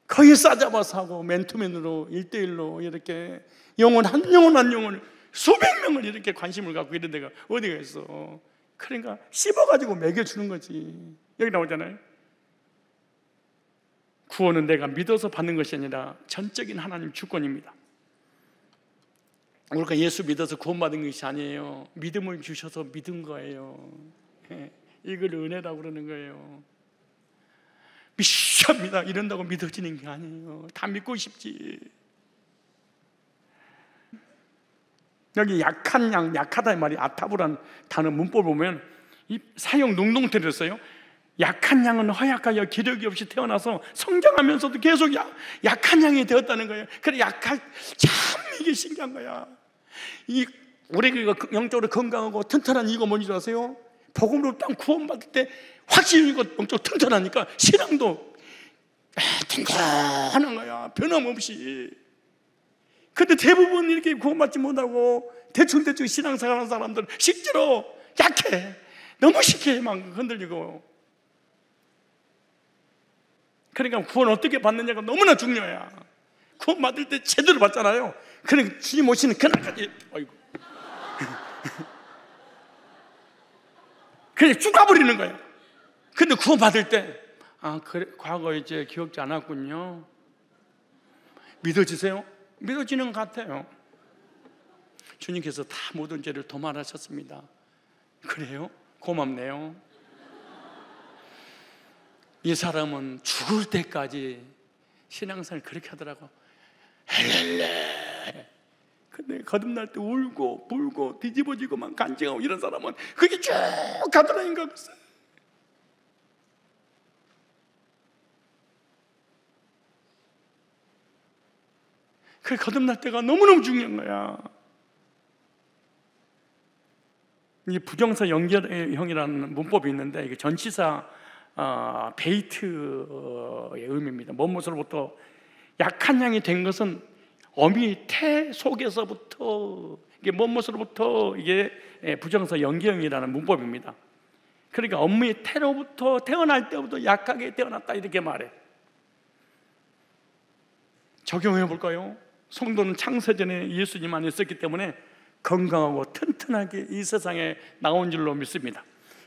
거의 싸잡아서 하고 맨투맨으로 1:1로 이렇게 한 영혼을 수백 명을 이렇게 관심을 갖고 이런 데가 어디가 있어. 그러니까 씹어가지고 먹여주는 거지. 여기 나오잖아요. 구원은 내가 믿어서 받는 것이 아니라 전적인 하나님 주권입니다. 우리가 예수 믿어서 구원받은 것이 아니에요. 믿음을 주셔서 믿은 거예요. 이걸 은혜라고 그러는 거예요. 믿습니다 이런다고 믿어지는 게 아니에요. 다 믿고 싶지. 여기 약한 양, 약하다의 말이 아타브란 단어 문법을 보면 이 사용 능동태를 써요. 약한 양은 허약하여 기력이 없이 태어나서 성장하면서도 계속 약한 양이 되었다는 거예요. 그래 참 이게 신기한 거야. 우리가 영적으로 건강하고 튼튼한 이유가 뭔지 아세요? 복음으로 딱 구원받을 때 확실히 영적으로 튼튼하니까 신앙도 튼튼한 거야. 변함없이. 근데 대부분 이렇게 구원받지 못하고 대충 신앙생활하는 사람들은 실제로 약해. 너무 쉽게 막 흔들리고. 그러니까 구원 어떻게 받느냐가 너무나 중요해. 구원 받을 때 제대로 받잖아요. 그러니까 주님 오시는 그날까지 아이고 그냥 쭉 가버리는 거예요. 근데 구원 받을 때 그래, 과거에 이제 기억지 않았군요. 믿어지세요? 믿어지는 것 같아요. 주님께서 다 모든 죄를 도말하셨습니다. 그래요? 고맙네요. 이 사람은 죽을 때까지 신앙생활 그렇게 하더라고. 헬렐레. 근데 거듭날 때 울고 불고 뒤집어지고만 간증하고 이런 사람은 그게 쭉 가더라니까. 그 거듭날 때가 너무너무 중요한 거야. 이 부정사 연결형이라는 문법이 있는데 이게 전치사 베이트의 의미입니다. 뭐뭐로부터 약한 양이 된 것은 어미 태 속에서부터 이게 뭐뭐로부터 이게 부정사 연결형이라는 문법입니다. 그러니까 어미 태로부터 태어날 때부터 약하게 태어났다 이렇게 말해. 적용해 볼까요? 성도는 창세전에 예수님 안에 있었기 때문에 건강하고 튼튼하게 이 세상에 나온 줄로 믿습니다.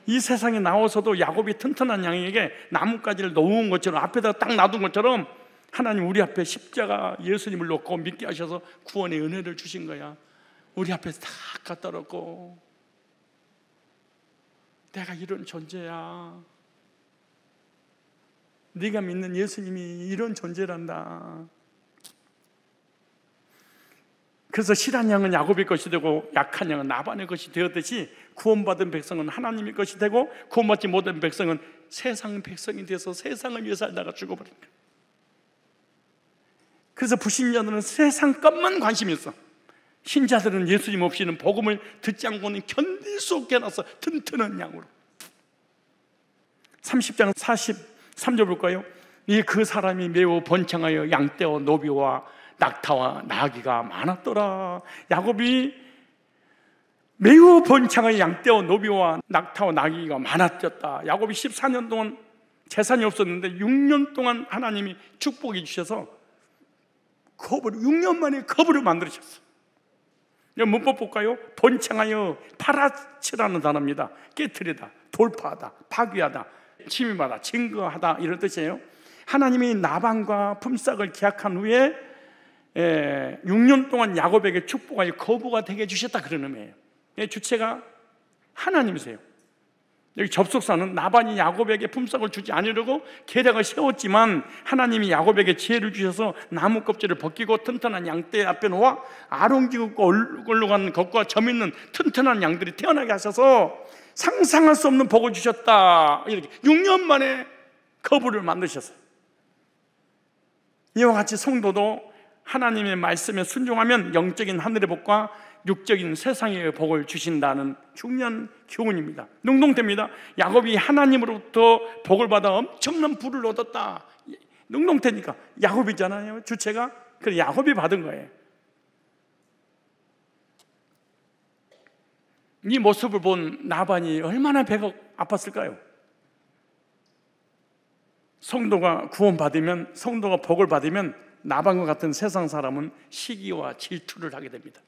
이 세상에 나와서도 야곱이 튼튼한 양에게 나뭇가지를 놓은 것처럼 앞에다 딱 놔둔 것처럼 하나님 우리 앞에 십자가 예수님을 놓고 믿게 하셔서 구원의 은혜를 주신 거야. 우리 앞에서 다 갖다 놓고 내가 이런 존재야. 네가 믿는 예수님이 이런 존재란다. 그래서 실한 양은 야곱의 것이 되고 약한 양은 라반의 것이 되었듯이 구원받은 백성은 하나님의 것이 되고 구원받지 못한 백성은 세상 백성이 돼서 세상을 위해 살다가 죽어버린 거예요. 그래서 불신자들은 세상 것만 관심이 있어. 신자들은 예수님 없이는 복음을 듣지 않고는 견딜 수 없게 해놨어. 튼튼한 양으로. 30장 43절 볼까요? 이 그 사람이 매우 번창하여 양떼와 노비와 낙타와 나귀가 많았더라. 야곱이 매우 번창하여 양떼와 노비와 낙타와 나귀가 많았었다. 야곱이 14년 동안 재산이 없었는데 6년 동안 하나님이 축복해 주셔서 6년 만에 거부를 만들으셨어. 문법 볼까요? 번창하여 파라치라는 단어입니다. 깨트리다, 돌파하다, 파괴하다, 침입하다, 증거하다 이런 뜻이에요. 하나님이 나반과 품삯을 계약한 후에 6년 동안 야곱에게 축복하여 거부가 되게 해주셨다 그런 의미예요. 주체가 하나님이세요. 여기 접속사는 나반이 야곱에게 품삯을 주지 않으려고 계략을 세웠지만 하나님이 야곱에게 지혜를 주셔서 나무 껍질을 벗기고 튼튼한 양떼 앞에 놓아 아롱지고 얼룩간 겉과 점 있는 튼튼한 양들이 태어나게 하셔서 상상할 수 없는 복을 주셨다. 이렇게 6년 만에 거부를 만드셨어요. 이와 같이 성도도 하나님의 말씀에 순종하면 영적인 하늘의 복과 육적인 세상의 복을 주신다는 중요한 교훈입니다. 능동태입니다. 야곱이 하나님으로부터 복을 받아 엄청난 부를 얻었다. 능동태니까 야곱이잖아요. 주체가. 그래 야곱이 받은 거예요. 이 모습을 본 나반이 얼마나 배가 아팠을까요? 성도가 구원받으면, 성도가 복을 받으면 나반과 같은 세상 사람은 시기와 질투를 하게 됩니다.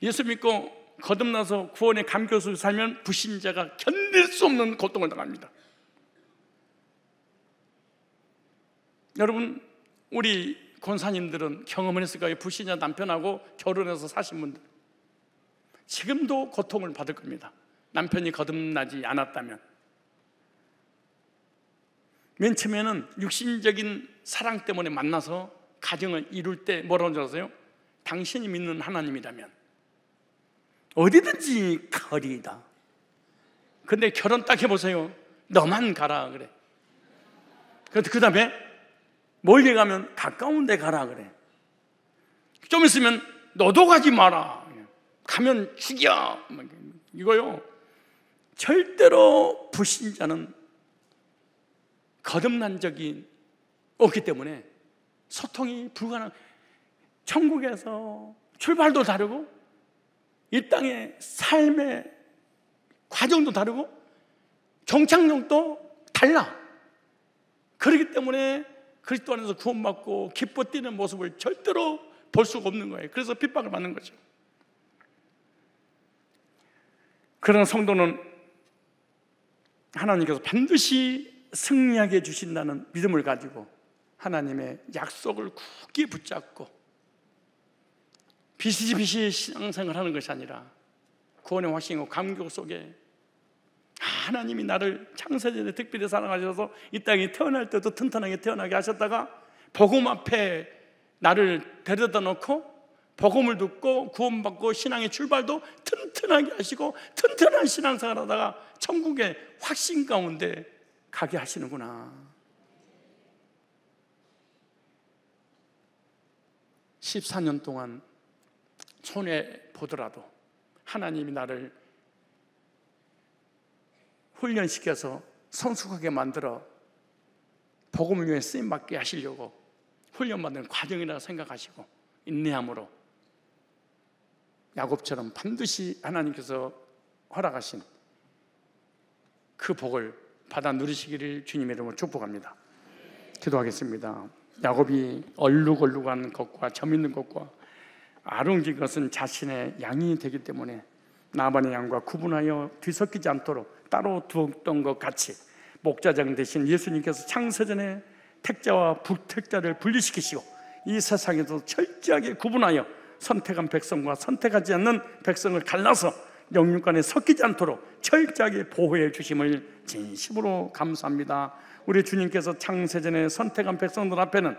예수 믿고 거듭나서 구원의 감격 속에 살면 불신자가 견딜 수 없는 고통을 당합니다. 여러분, 우리 권사님들은 경험을 했을까요? 불신자 남편하고 결혼해서 사신 분들 지금도 고통을 받을 겁니다. 남편이 거듭나지 않았다면. 맨 처음에는 육신적인 사랑 때문에 만나서 가정을 이룰 때 뭐라고 하는지 아세요? 당신이 믿는 하나님이라면 어디든지 가리이다. 근데 결혼 딱 해보세요. 너만 가라 그래. 그 다음에 멀리 가면 가까운 데 가라 그래. 좀 있으면 너도 가지 마라. 가면 죽여. 이거요. 절대로 불신자는 거듭난 적이 없기 때문에 소통이 불가능. 천국에서 출발도 다르고 이 땅의 삶의 과정도 다르고 정착력도 달라. 그렇기 때문에 그리스도 안에서 구원받고 기뻐 뛰는 모습을 절대로 볼 수가 없는 거예요. 그래서 핍박을 받는 거죠. 그러나 성도는 하나님께서 반드시 승리하게 해주신다는 믿음을 가지고 하나님의 약속을 굳게 붙잡고 비시비시 신앙생활을 하는 것이 아니라 구원의 확신과 감격 속에 하나님이 나를 창세전에 특별히 사랑하셔서 이 땅에 태어날 때도 튼튼하게 태어나게 하셨다가 복음 앞에 나를 데려다 놓고 복음을 듣고 구원받고 신앙의 출발도 튼튼하게 하시고 튼튼한 신앙생활 하다가 천국의 확신 가운데 가게 하시는구나. 14년 동안 손해보더라도 하나님이 나를 훈련시켜서 성숙하게 만들어 복음을 위해 쓰임받게 하시려고 훈련받는 과정이라고 생각하시고 인내함으로 야곱처럼 반드시 하나님께서 허락하신 그 복을 받아 누리시기를 주님의 이름으로 축복합니다. 기도하겠습니다. 야곱이 얼룩얼룩한 것과 점 있는 것과 아름진 것은 자신의 양이 되기 때문에 나반의 양과 구분하여 뒤섞이지 않도록 따로 두었던 것 같이 목자장 대신 예수님께서 창세전에 택자와 불택자를 분리시키시고 이 세상에도 철저하게 구분하여 선택한 백성과 선택하지 않는 백성을 갈라서 영육간에 섞이지 않도록 철저하게 보호해 주심을 진심으로 감사합니다. 우리 주님께서 창세전에 선택한 백성들 앞에는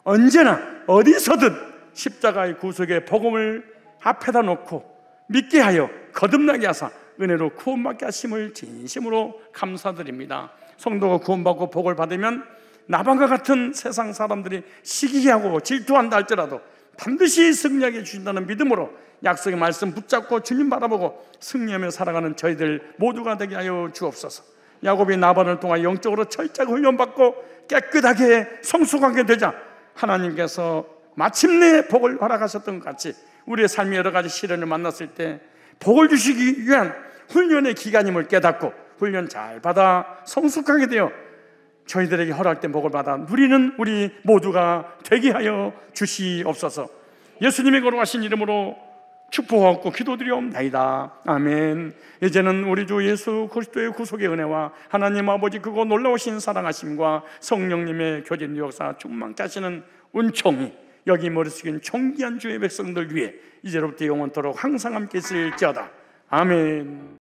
언제나 어디서든 십자가의 구속의 복음을 앞에다 놓고 믿게 하여 거듭나게 하사 은혜로 구원받게 하심을 진심으로 감사드립니다. 성도가 구원받고 복을 받으면 나반과 같은 세상 사람들이 시기하고 질투한다 할지라도 반드시 승리하게 해주신다는 믿음으로 약속의 말씀 붙잡고 주님 바라보고 승리하며 살아가는 저희들 모두가 되게 하여 주옵소서. 야곱이 나반을 통하여 영적으로 철저하게 훈련받고 깨끗하게 성숙하게 되자 하나님께서 마침내 복을 허락하셨던 것 같이 우리의 삶의 여러 가지 시련을 만났을 때 복을 주시기 위한 훈련의 기간임을 깨닫고 훈련 잘 받아 성숙하게 되어 저희들에게 허락된 복을 받아 누리는 우리 모두가 되게 하여 주시옵소서. 예수님의 거룩하신 이름으로 축복하고 기도드리옵나이다. 아멘. 이제는 우리 주 예수 그리스도의 구속의 은혜와 하나님 아버지 크고 놀라우신 사랑하심과 성령님의 교제 역사 충만케 하시는 은총이 여기 머리숙인 존귀한 주의 백성들 위해 이제로부터 영원토록 항상 함께 있을지어다. 아멘.